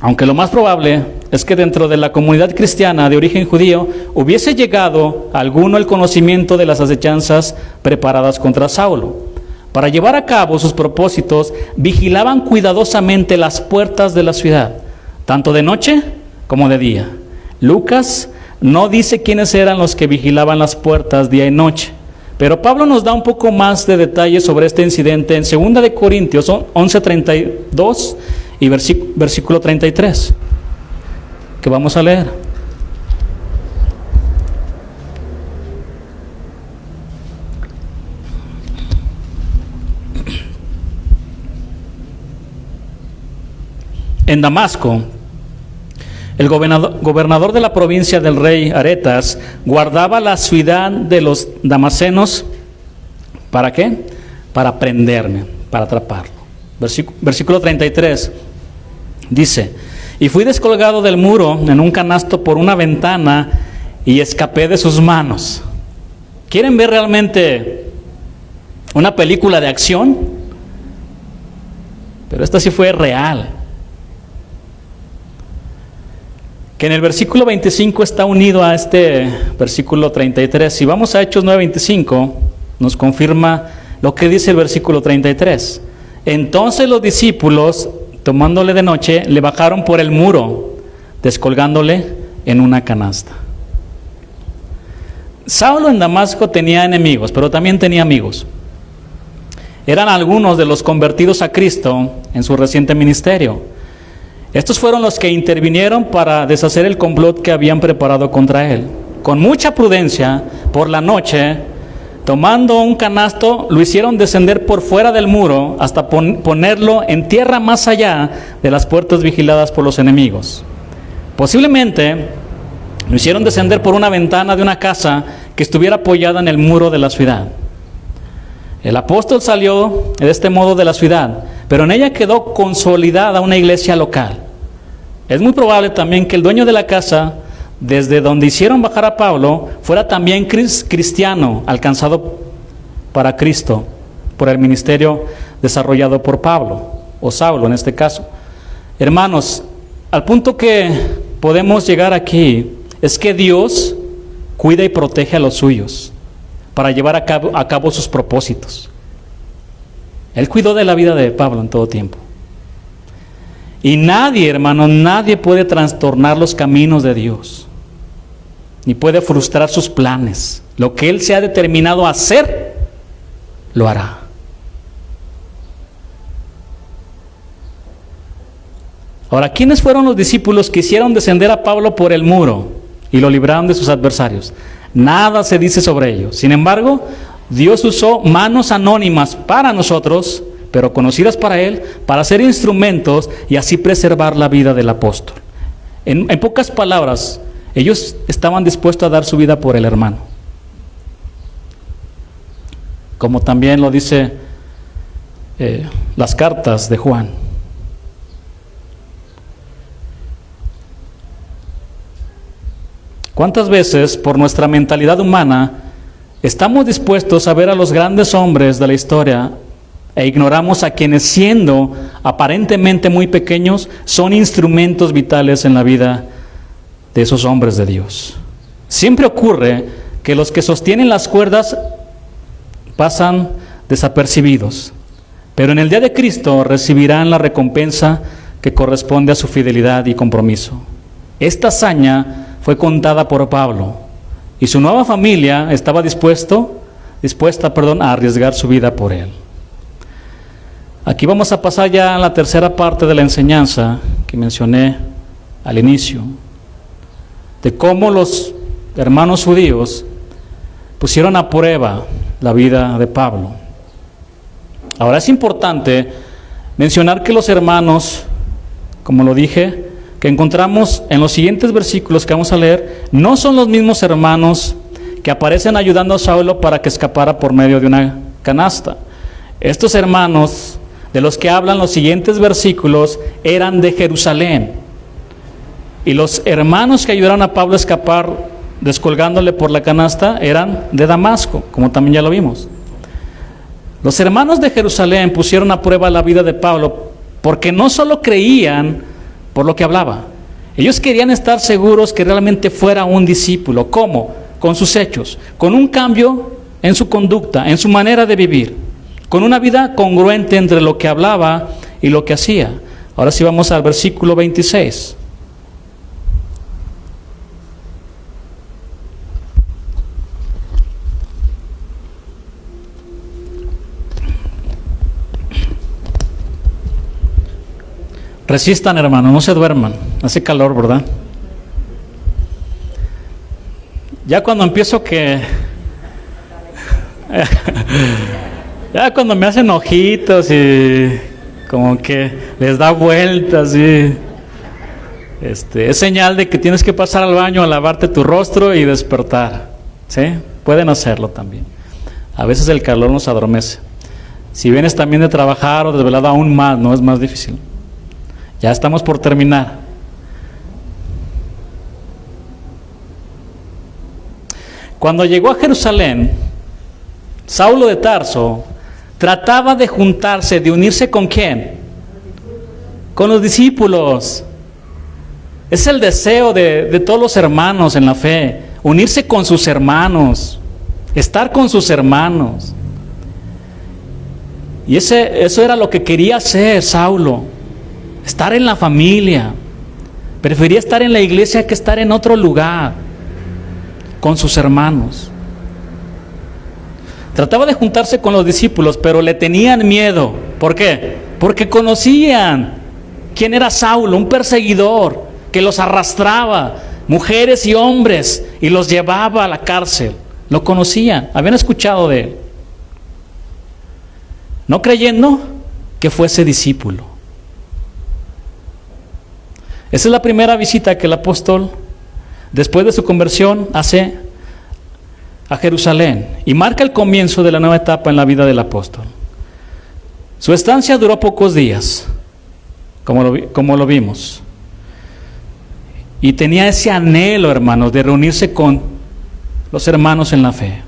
Aunque lo más probable es que dentro de la comunidad cristiana de origen judío hubiese llegado a alguno el conocimiento de las acechanzas preparadas contra Saulo. Para llevar a cabo sus propósitos, vigilaban cuidadosamente las puertas de la ciudad, tanto de noche como de día. Lucas no dice quiénes eran los que vigilaban las puertas día y noche, pero Pablo nos da un poco más de detalles sobre este incidente en 2 de Corintios 11:32 y versículo 33, que vamos a leer. en Damasco, el gobernador de la provincia del rey Aretas guardaba la ciudad de los damascenos. ¿Para qué? Para prenderme, para atraparlo. Versículo 33 dice: y fui descolgado del muro en un canasto por una ventana y escapé de sus manos. ¿Quieren ver realmente una película de acción? Pero esta sí fue real. Que en el versículo 25 está unido a este versículo 33. Si vamos a Hechos 9:25, nos confirma lo que dice el versículo 33. Entonces los discípulos, tomándole de noche, le bajaron por el muro, descolgándole en una canasta. Saulo en Damasco tenía enemigos, pero también tenía amigos. Eran algunos de los convertidos a Cristo en su reciente ministerio. Estos fueron los que intervinieron para deshacer el complot que habían preparado contra él. Con mucha prudencia, por la noche, tomando un canasto, lo hicieron descender por fuera del muro hasta ponerlo en tierra más allá de las puertas vigiladas por los enemigos. Posiblemente lo hicieron descender por una ventana de una casa que estuviera apoyada en el muro de la ciudad. El apóstol salió de este modo de la ciudad, pero en ella quedó consolidada una iglesia local. Es muy probable también que el dueño de la casa, desde donde hicieron bajar a Pablo, fuera también cristiano, alcanzado para Cristo por el ministerio desarrollado por Pablo, o Saulo en este caso. Hermanos, al punto que podemos llegar aquí es que Dios cuida y protege a los suyos para llevar a cabo sus propósitos. Él cuidó de la vida de Pablo en todo tiempo. Y nadie, hermano, nadie puede trastornar los caminos de Dios, ni puede frustrar sus planes. Lo que Él se ha determinado a hacer, lo hará. Ahora, ¿quiénes fueron los discípulos que hicieron descender a Pablo por el muro y lo libraron de sus adversarios? Nada se dice sobre ello. Sin embargo, Dios usó manos anónimas para nosotros, pero conocidas para Él, para ser instrumentos y así preservar la vida del apóstol. En pocas palabras, ellos estaban dispuestos a dar su vida por el hermano. Como también lo dice las cartas de Juan. ¿Cuántas veces por nuestra mentalidad humana estamos dispuestos a ver a los grandes hombres de la historia e ignoramos a quienes, siendo aparentemente muy pequeños, son instrumentos vitales en la vida de esos hombres de Dios? Siempre ocurre que los que sostienen las cuerdas pasan desapercibidos, pero en el día de Cristo recibirán la recompensa que corresponde a su fidelidad y compromiso. Esta hazaña fue contada por Pablo, y su nueva familia estaba dispuesta a arriesgar su vida por él. Aquí vamos a pasar ya a la tercera parte de la enseñanza que mencioné al inicio, de cómo los hermanos judíos pusieron a prueba la vida de Pablo. Ahora es importante mencionar que los hermanos, como lo dije, que encontramos en los siguientes versículos que vamos a leer, no son los mismos hermanos que aparecen ayudando a Saulo para que escapara por medio de una canasta. Estos hermanos de los que hablan los siguientes versículos eran de Jerusalén, y los hermanos que ayudaron a Pablo a escapar descolgándole por la canasta eran de Damasco, como también ya lo vimos. Los hermanos de Jerusalén pusieron a prueba la vida de Pablo porque no solo creían por lo que hablaba, ellos querían estar seguros que realmente fuera un discípulo. ¿Cómo? Con sus hechos, con un cambio en su conducta, en su manera de vivir, con una vida congruente entre lo que hablaba y lo que hacía. Ahora sí vamos al versículo 26. Resistan, hermano, no se duerman. Hace calor, ¿verdad? Ya cuando empiezo ya cuando me hacen ojitos y como que les da vueltas, ¿sí? Es señal de que tienes que pasar al baño a lavarte tu rostro y despertar, ¿sí? Pueden hacerlo también. A veces el calor nos adormece. Si vienes también de trabajar o desvelado, aún más, no es más difícil. Ya estamos por terminar. Cuando llegó a Jerusalén, Saulo de Tarso trataba de juntarse, de unirse ¿con quién? Con los discípulos. Es el deseo de todos los hermanos en la fe, unirse con sus hermanos, estar con sus hermanos. Y eso era lo que quería hacer Saulo, estar en la familia. Prefería estar en la iglesia que estar en otro lugar, con sus hermanos. Trataba de juntarse con los discípulos, pero le tenían miedo. ¿Por qué? Porque conocían quién era Saulo, un perseguidor que los arrastraba, mujeres y hombres, y los llevaba a la cárcel. Lo conocían, habían escuchado de él, no creyendo que fuese discípulo. Esa es la primera visita que el apóstol, después de su conversión, hace a Jerusalén y marca el comienzo de la nueva etapa en la vida del apóstol. Su estancia duró pocos días, como lo vimos, y tenía ese anhelo, hermanos, de reunirse con los hermanos en la fe.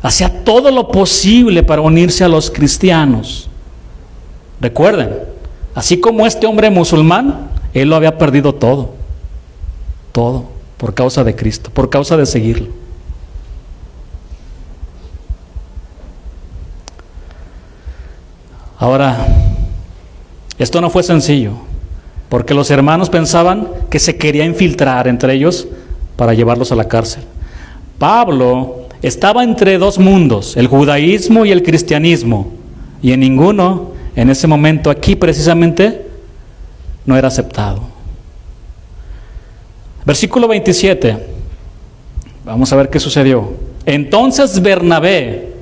Hacía todo lo posible para unirse a los cristianos. Recuerden, así como este hombre musulmán, él lo había perdido todo, por causa de Cristo, por causa de seguirlo. Ahora, esto no fue sencillo, porque los hermanos pensaban que se quería infiltrar entre ellos para llevarlos a la cárcel. Pablo estaba entre dos mundos, el judaísmo y el cristianismo, y en ninguno, en ese momento aquí precisamente, no era aceptado. Versículo 27, vamos a ver qué sucedió. Entonces Bernabé,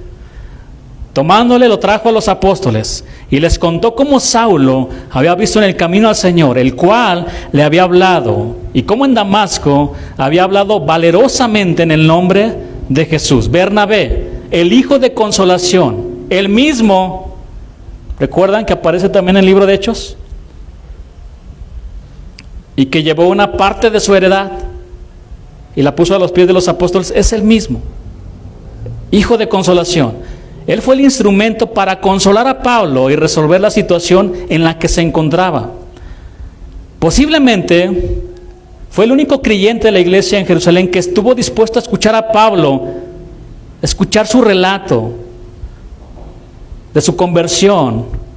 tomándole, lo trajo a los apóstoles y les contó cómo Saulo había visto en el camino al Señor, el cual le había hablado, y cómo en Damasco había hablado valerosamente en el nombre de Jesús. Bernabé, el hijo de consolación, el mismo, ¿recuerdan que aparece también en el libro de Hechos? Y que llevó una parte de su heredad y la puso a los pies de los apóstoles. Es el mismo, hijo de consolación. Él fue el instrumento para consolar a Pablo y resolver la situación en la que se encontraba. Posiblemente fue el único creyente de la iglesia en Jerusalén que estuvo dispuesto a escuchar a Pablo, escuchar su relato de su conversión.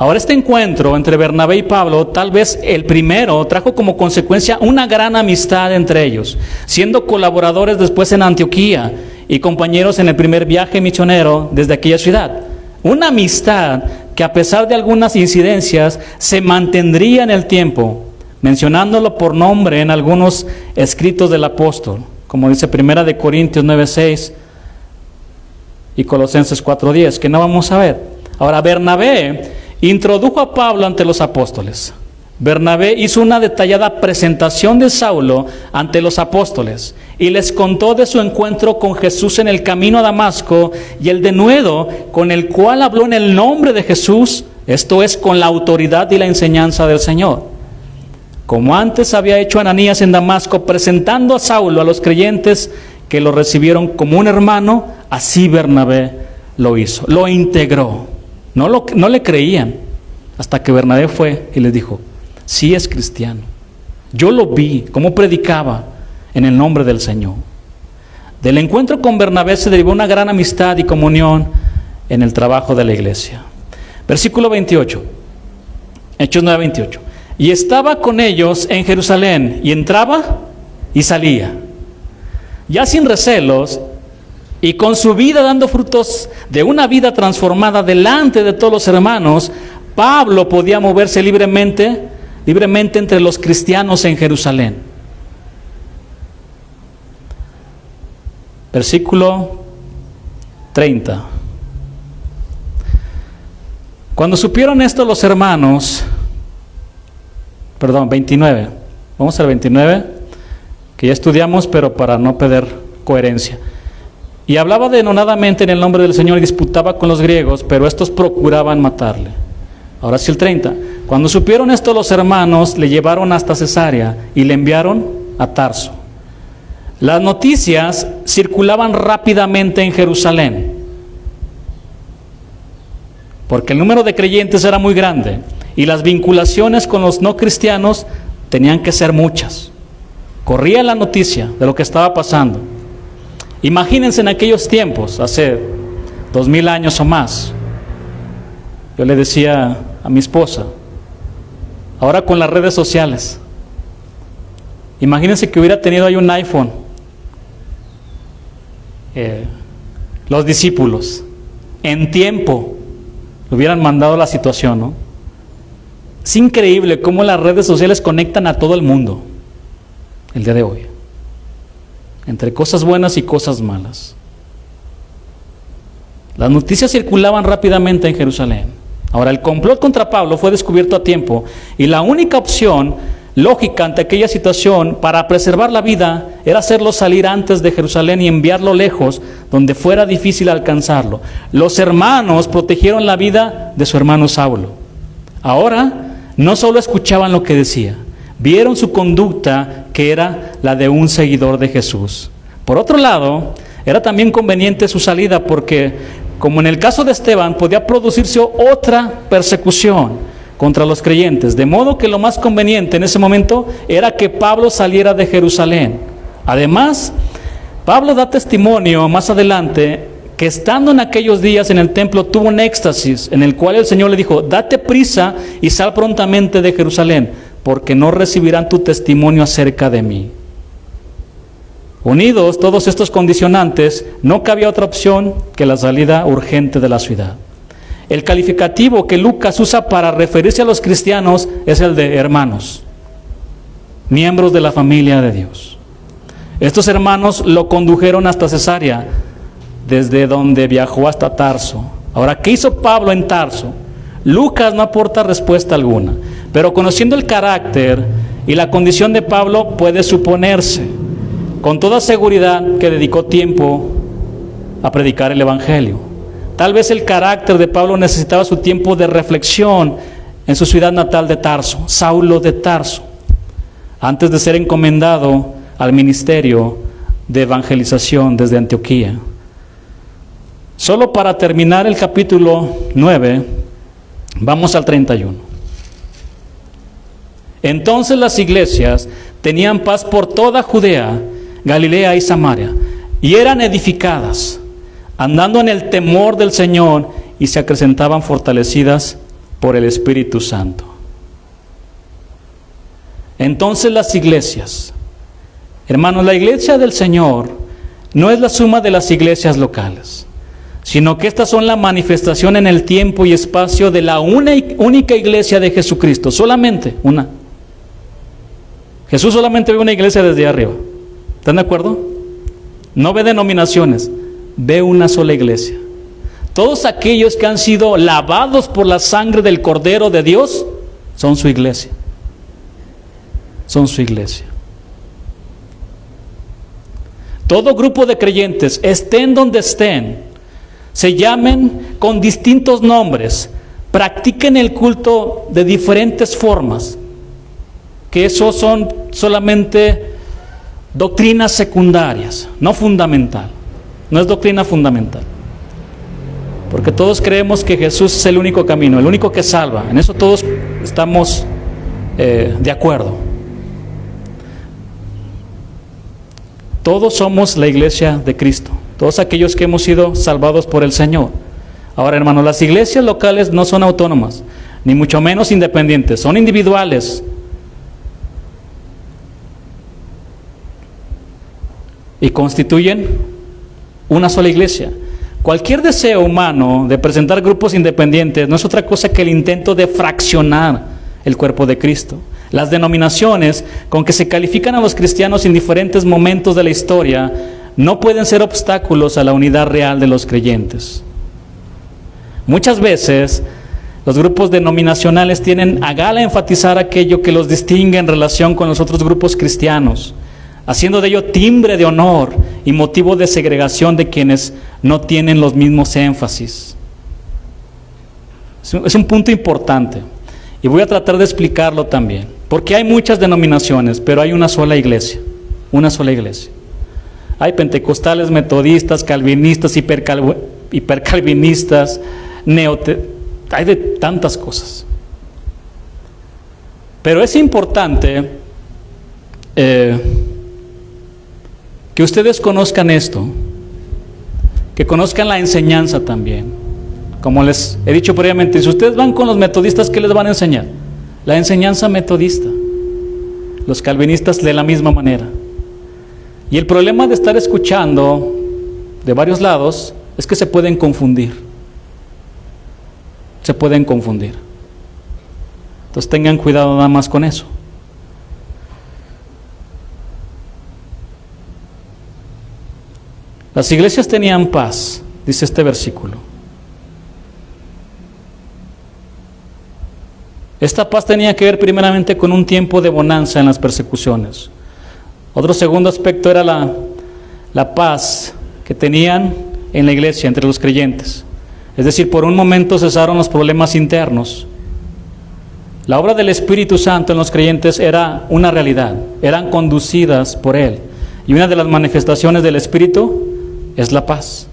Ahora, este encuentro entre Bernabé y Pablo, tal vez el primero, trajo como consecuencia una gran amistad entre ellos, siendo colaboradores después en Antioquía y compañeros en el primer viaje misionero desde aquella ciudad. Una amistad que, a pesar de algunas incidencias, se mantendría en el tiempo, mencionándolo por nombre en algunos escritos del apóstol, como dice 1 de Corintios 9:6 y Colosenses 4:10, que no vamos a ver. Ahora, Bernabé introdujo a Pablo ante los apóstoles. Bernabé hizo una detallada presentación de Saulo ante los apóstoles y les contó de su encuentro con Jesús en el camino a Damasco y el denuedo con el cual habló en el nombre de Jesús, esto es, con la autoridad y la enseñanza del Señor. Como antes había hecho Ananías en Damasco, presentando a Saulo a los creyentes que lo recibieron como un hermano, así Bernabé lo hizo, lo integró. No le creían, hasta que Bernabé fue y les dijo: sí es cristiano. Yo lo vi, cómo predicaba en el nombre del Señor. Del encuentro con Bernabé se derivó una gran amistad y comunión en el trabajo de la iglesia. Versículo 28, Hechos 9:28. Y estaba con ellos en Jerusalén, y entraba y salía, ya sin recelos, y con su vida dando frutos de una vida transformada delante de todos los hermanos. Pablo podía moverse libremente entre los cristianos en Jerusalén. Versículo 30. Cuando supieron esto los hermanos, 29, vamos al 29, que ya estudiamos, pero para no perder coherencia. Y hablaba denodadamente en el nombre del Señor y disputaba con los griegos, pero estos procuraban matarle. Ahora sí el 30. Cuando supieron esto los hermanos, le llevaron hasta Cesarea y le enviaron a Tarso. Las noticias circulaban rápidamente en Jerusalén, porque el número de creyentes era muy grande y las vinculaciones con los no cristianos tenían que ser muchas. Corría la noticia de lo que estaba pasando. Imagínense en aquellos tiempos, hace 2000 años o más. Yo le decía a mi esposa, ahora con las redes sociales, imagínense que hubiera tenido ahí un iPhone, los discípulos, en tiempo, hubieran mandado la situación, ¿no? Es increíble cómo las redes sociales conectan a todo el mundo el día de hoy, entre cosas buenas y cosas malas. Las noticias circulaban rápidamente en Jerusalén. Ahora, el complot contra Pablo fue descubierto a tiempo y la única opción lógica ante aquella situación para preservar la vida era hacerlo salir antes de Jerusalén y enviarlo lejos, donde fuera difícil alcanzarlo. Los hermanos protegieron la vida de su hermano Saulo. Ahora, no solo escuchaban lo que decía, vieron su conducta, que era la de un seguidor de Jesús. Por otro lado, era también conveniente su salida porque, como en el caso de Esteban, podía producirse otra persecución contra los creyentes, de modo que lo más conveniente en ese momento era que Pablo saliera de Jerusalén. Además, Pablo da testimonio más adelante que estando en aquellos días en el templo tuvo un éxtasis en el cual el Señor le dijo: date prisa y sal prontamente de Jerusalén, porque no recibirán tu testimonio acerca de mí. Unidos todos estos condicionantes, no cabía otra opción que la salida urgente de la ciudad. El calificativo que Lucas usa para referirse a los cristianos es el de hermanos, miembros de la familia de Dios. Estos hermanos lo condujeron hasta Cesarea, desde donde viajó hasta Tarso. Ahora, ¿qué hizo Pablo en Tarso? Lucas no aporta respuesta alguna, pero conociendo el carácter y la condición de Pablo, puede suponerse con toda seguridad que dedicó tiempo a predicar el Evangelio. Tal vez el carácter de Pablo necesitaba su tiempo de reflexión en su ciudad natal de Tarso, Saulo de Tarso, antes de ser encomendado al ministerio de evangelización desde Antioquía. Solo para terminar el capítulo 9, vamos al 31. Entonces las iglesias tenían paz por toda Judea, Galilea y Samaria, y eran edificadas, andando en el temor del Señor, y se acrecentaban fortalecidas por el Espíritu Santo. Entonces las iglesias, hermanos, la iglesia del Señor no es la suma de las iglesias locales, sino que estas son la manifestación en el tiempo y espacio de la única iglesia de Jesucristo, solamente una. Jesús solamente ve una iglesia desde arriba. ¿Están de acuerdo? No ve denominaciones, ve una sola iglesia. Todos aquellos que han sido lavados por la sangre del Cordero de Dios son su iglesia. Son su iglesia. Todo grupo de creyentes, estén donde estén, se llamen con distintos nombres, practiquen el culto de diferentes formas, que esos son solamente doctrinas secundarias, no fundamental. No es doctrina fundamental, porque todos creemos que Jesús es el único camino, el único que salva. En eso todos estamos de acuerdo. Todos somos la iglesia de Cristo, todos aquellos que hemos sido salvados por el Señor. Ahora, hermanos, las iglesias locales no son autónomas, ni mucho menos independientes, son individuales. Y constituyen una sola iglesia. Cualquier deseo humano de presentar grupos independientes no es otra cosa que el intento de fraccionar el cuerpo de Cristo. Las denominaciones con que se califican a los cristianos en diferentes momentos de la historia no pueden ser obstáculos a la unidad real de los creyentes. Muchas veces Los grupos denominacionales tienen a gala enfatizar aquello que los distingue en relación con los otros grupos cristianos, haciendo de ello timbre de honor y motivo de segregación de quienes no tienen los mismos énfasis. Es un punto importante y voy a tratar de explicarlo también, porque hay muchas denominaciones, pero hay una sola iglesia, una sola iglesia. Hay pentecostales, metodistas, calvinistas, hipercalvinistas, hay de tantas cosas. Pero es importante que ustedes conozcan esto, que conozcan la enseñanza también. Como les he dicho previamente, si ustedes van con los metodistas, ¿qué les van a enseñar? La enseñanza metodista. Los calvinistas de la misma manera. Y el problema de estar escuchando de varios lados es que se pueden confundir. Se pueden confundir. Entonces tengan cuidado nada más con eso. Las iglesias tenían paz, dice este versículo. Esta paz tenía que ver primeramente con un tiempo de bonanza en las persecuciones. Otro segundo aspecto era la paz que tenían en la iglesia entre los creyentes. Es decir, por un momento cesaron los problemas internos. La obra del Espíritu Santo en los creyentes era una realidad, eran conducidas por Él. Y una de las manifestaciones del Espíritu es la paz.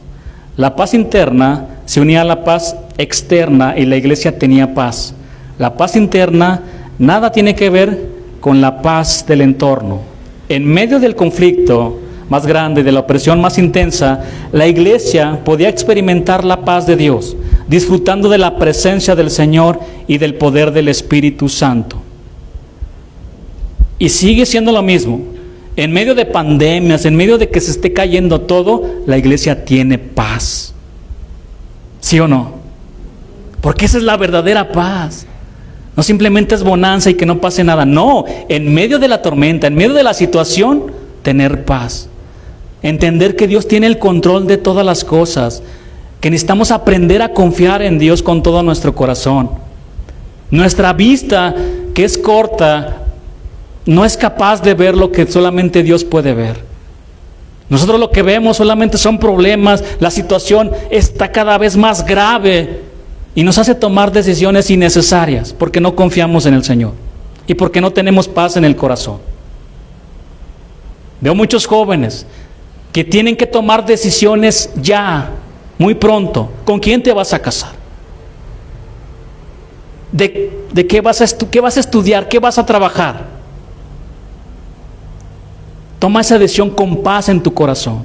La paz interna se unía a la paz externa y la iglesia tenía paz. La paz interna nada tiene que ver con la paz del entorno. En medio del conflicto más grande, de la opresión más intensa, la iglesia podía experimentar la paz de Dios, disfrutando de la presencia del Señor y del poder del Espíritu Santo. Y sigue siendo lo mismo. En medio de pandemias, en medio de que se esté cayendo todo, la iglesia tiene paz. ¿Sí o no? Porque esa es la verdadera paz. No simplemente es bonanza y que no pase nada. No, en medio de la tormenta, en medio de la situación, tener paz. Entender que Dios tiene el control de todas las cosas. Que necesitamos aprender a confiar en Dios con todo nuestro corazón. Nuestra vista, que es corta, no es capaz de ver lo que solamente Dios puede ver. Nosotros lo que vemos solamente son problemas, la situación está cada vez más grave y nos hace tomar decisiones innecesarias porque no confiamos en el Señor y porque no tenemos paz en el corazón. Veo muchos jóvenes que tienen que tomar decisiones ya, muy pronto. ¿Con quién te vas a casar? ¿De qué vas a estudiar? ¿Qué vas a trabajar? Toma esa decisión con paz en tu corazón.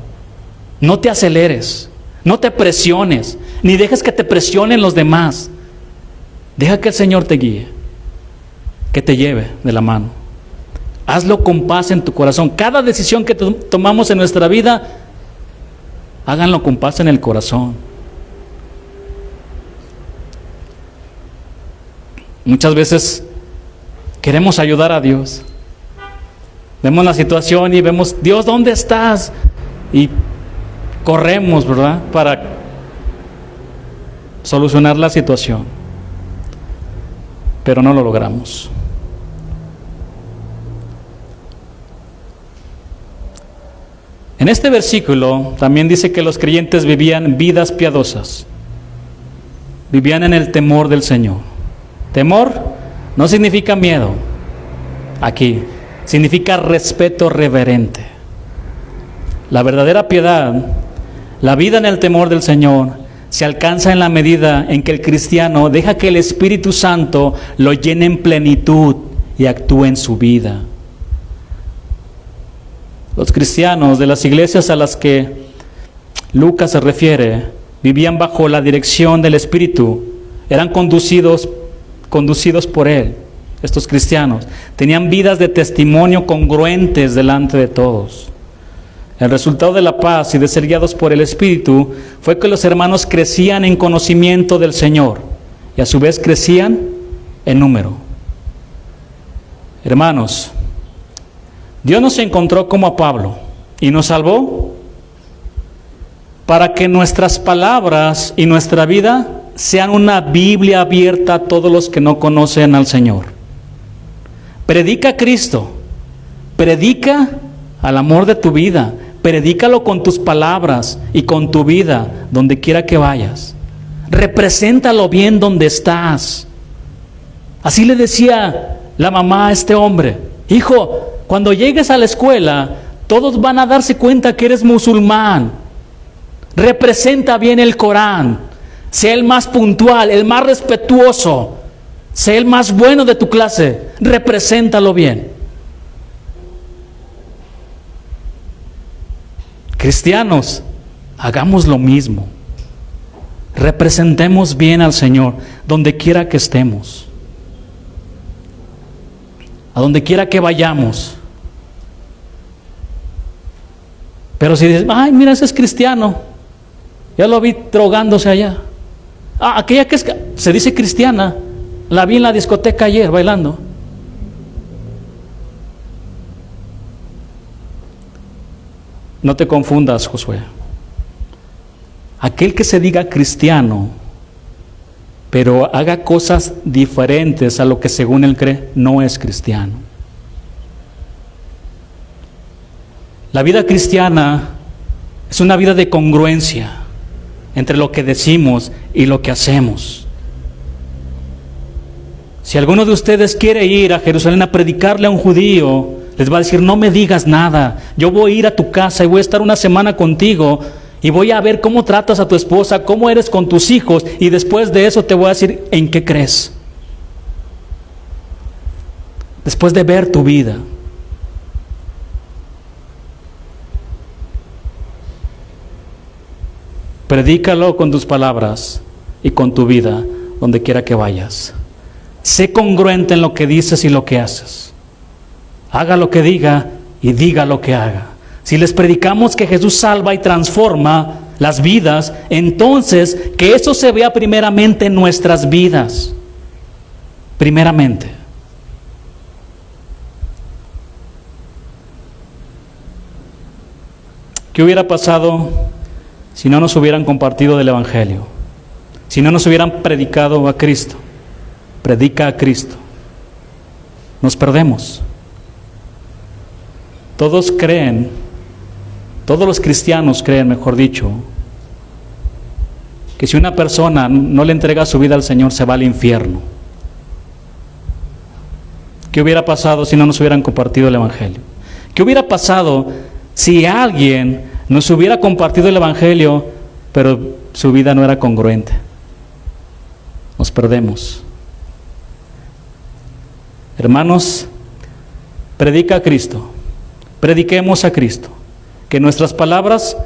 No te aceleres, no te presiones, ni dejes que te presionen los demás. Deja que el Señor te guíe, que te lleve de la mano. Hazlo con paz en tu corazón. Cada decisión que tomamos en nuestra vida, háganlo con paz en el corazón. Muchas veces queremos ayudar a Dios. Vemos la situación y vemos, Dios, ¿dónde estás? Y corremos, ¿verdad? Para solucionar la situación. Pero no lo logramos. En este versículo también dice que los creyentes vivían vidas piadosas. Vivían en el temor del Señor. Temor no significa miedo. Aquí significa respeto reverente. La verdadera piedad, la vida en el temor del Señor, se alcanza en la medida en que el cristiano deja que el Espíritu Santo lo llene en plenitud y actúe en su vida. Los cristianos de las iglesias a las que Lucas se refiere vivían bajo la dirección del Espíritu, eran conducidos por Él. Estos cristianos tenían vidas de testimonio congruentes delante de todos. El resultado de la paz y de ser guiados por el Espíritu fue que los hermanos crecían en conocimiento del Señor y a su vez crecían en número. Hermanos, Dios nos encontró como a Pablo y nos salvó para que nuestras palabras y nuestra vida sean una Biblia abierta a todos los que no conocen al Señor. Predica a Cristo, predica al amor de tu vida, predícalo con tus palabras y con tu vida, donde quiera que vayas. Represéntalo bien donde estás. Así le decía la mamá a este hombre: hijo, cuando llegues a la escuela, todos van a darse cuenta que eres musulmán. Representa bien el Corán. Sé el más puntual, el más respetuoso. Sé el más bueno de tu clase. Represéntalo bien. Cristianos, hagamos lo mismo. Representemos bien al Señor donde quiera que estemos, a donde quiera que vayamos. Pero si dices: ay, mira, ese es cristiano, ya lo vi drogándose allá. Aquella que se dice cristiana, la vi en la discoteca ayer bailando. No te confundas, Josué. Aquel que se diga cristiano, pero haga cosas diferentes a lo que según él cree, no es cristiano. La vida cristiana es una vida de congruencia entre lo que decimos y lo que hacemos. Si alguno de ustedes quiere ir a Jerusalén a predicarle a un judío, les va a decir: no me digas nada, yo voy a ir a tu casa y voy a estar una semana contigo y voy a ver cómo tratas a tu esposa, cómo eres con tus hijos, y después de eso te voy a decir en qué crees. Después de ver tu vida. Predícalo con tus palabras y con tu vida, donde quiera que vayas. Sé congruente en lo que dices y lo que haces. Haga lo que diga y diga lo que haga. Si les predicamos que Jesús salva y transforma las vidas, entonces que eso se vea primeramente en nuestras vidas. Primeramente. ¿Qué hubiera pasado si no nos hubieran compartido del Evangelio? Si no nos hubieran predicado a Cristo. Predica a Cristo. Nos perdemos. Todos los cristianos creen, mejor dicho, que si una persona no le entrega su vida al Señor, se va al infierno. ¿Qué hubiera pasado si no nos hubieran compartido el Evangelio? ¿Qué hubiera pasado si alguien nos hubiera compartido el Evangelio, pero su vida no era congruente? Nos perdemos. Hermanos, predica a Cristo. Prediquemos a Cristo. Que nuestras palabras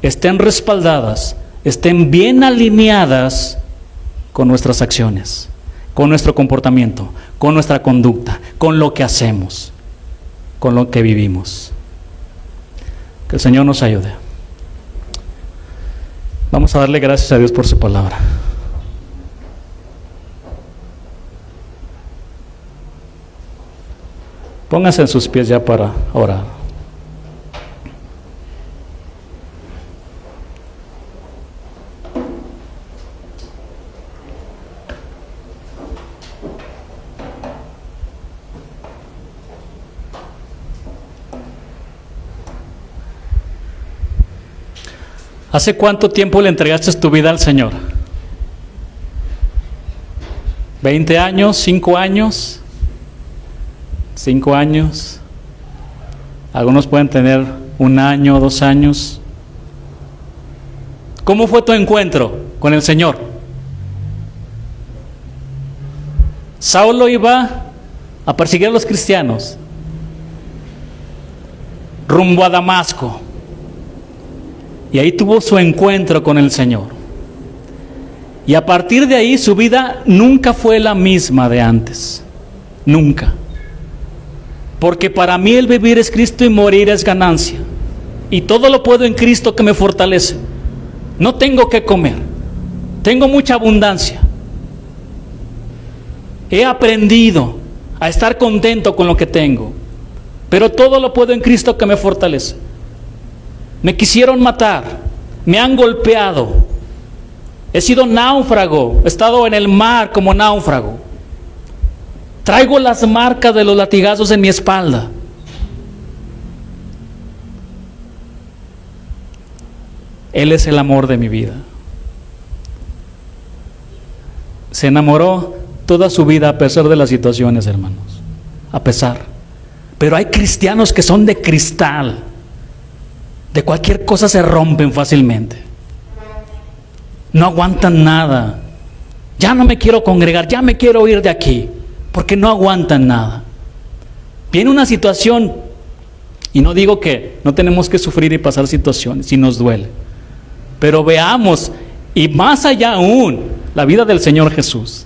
estén respaldadas, estén bien alineadas con nuestras acciones, con nuestro comportamiento, con nuestra conducta, con lo que hacemos, con lo que vivimos. Que el Señor nos ayude. Vamos a darle gracias a Dios por su palabra. Pónganse en sus pies ya para orar. ¿Hace cuánto tiempo le entregaste tu vida al Señor? ¿20 años? 5 años? 5 años. Algunos pueden tener 1 año, 2 años. ¿Cómo fue tu encuentro con el Señor? Saulo iba a perseguir a los cristianos rumbo a Damasco. Y ahí tuvo su encuentro con el Señor. Y a partir de ahí su vida nunca fue la misma de antes. Nunca. Porque para mí el vivir es Cristo y morir es ganancia. Y todo lo puedo en Cristo que me fortalece. No tengo que comer. Tengo mucha abundancia. He aprendido a estar contento con lo que tengo. Pero todo lo puedo en Cristo que me fortalece. Me quisieron matar, me han golpeado, He sido náufrago, he estado en el mar como náufrago. Traigo las marcas de los latigazos en mi espalda. Él es el amor de mi vida. Se enamoró toda su vida a pesar de las situaciones, hermanos. A pesar. Pero hay cristianos que son de cristal. De cualquier cosa se rompen fácilmente. No aguantan nada. Ya no me quiero congregar, ya me quiero ir de aquí. Porque no aguantan nada. Viene una situación, y no digo que no tenemos que sufrir y pasar situaciones, si nos duele. Pero veamos, y más allá aún, la vida del Señor Jesús.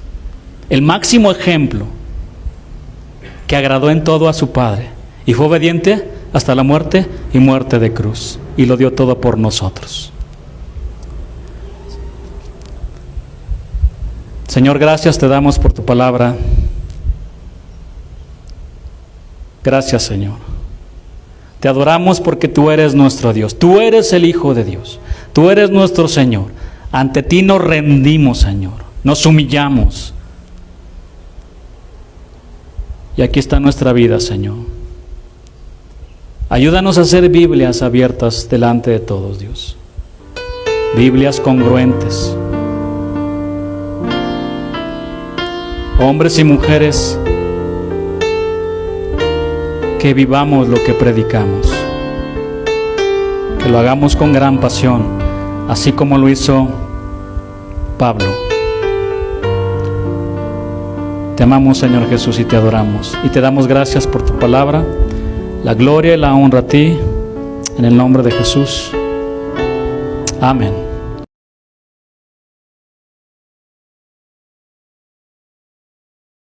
El máximo ejemplo que agradó en todo a su Padre. Y fue obediente hasta la muerte y muerte de cruz. Y lo dio todo por nosotros. Señor, gracias te damos por tu palabra. Gracias, Señor. Te adoramos porque tú eres nuestro Dios. Tú eres el Hijo de Dios. Tú eres nuestro Señor. Ante ti nos rendimos, Señor. Nos humillamos. Y aquí está nuestra vida, Señor. Ayúdanos a hacer Biblias abiertas delante de todos, Dios. Biblias congruentes. Hombres y mujeres que vivamos lo que predicamos. Que lo hagamos con gran pasión, así como lo hizo Pablo. Te amamos, Señor Jesús, y te adoramos. Y te damos gracias por tu palabra. La gloria y la honra a ti, en el nombre de Jesús. Amén.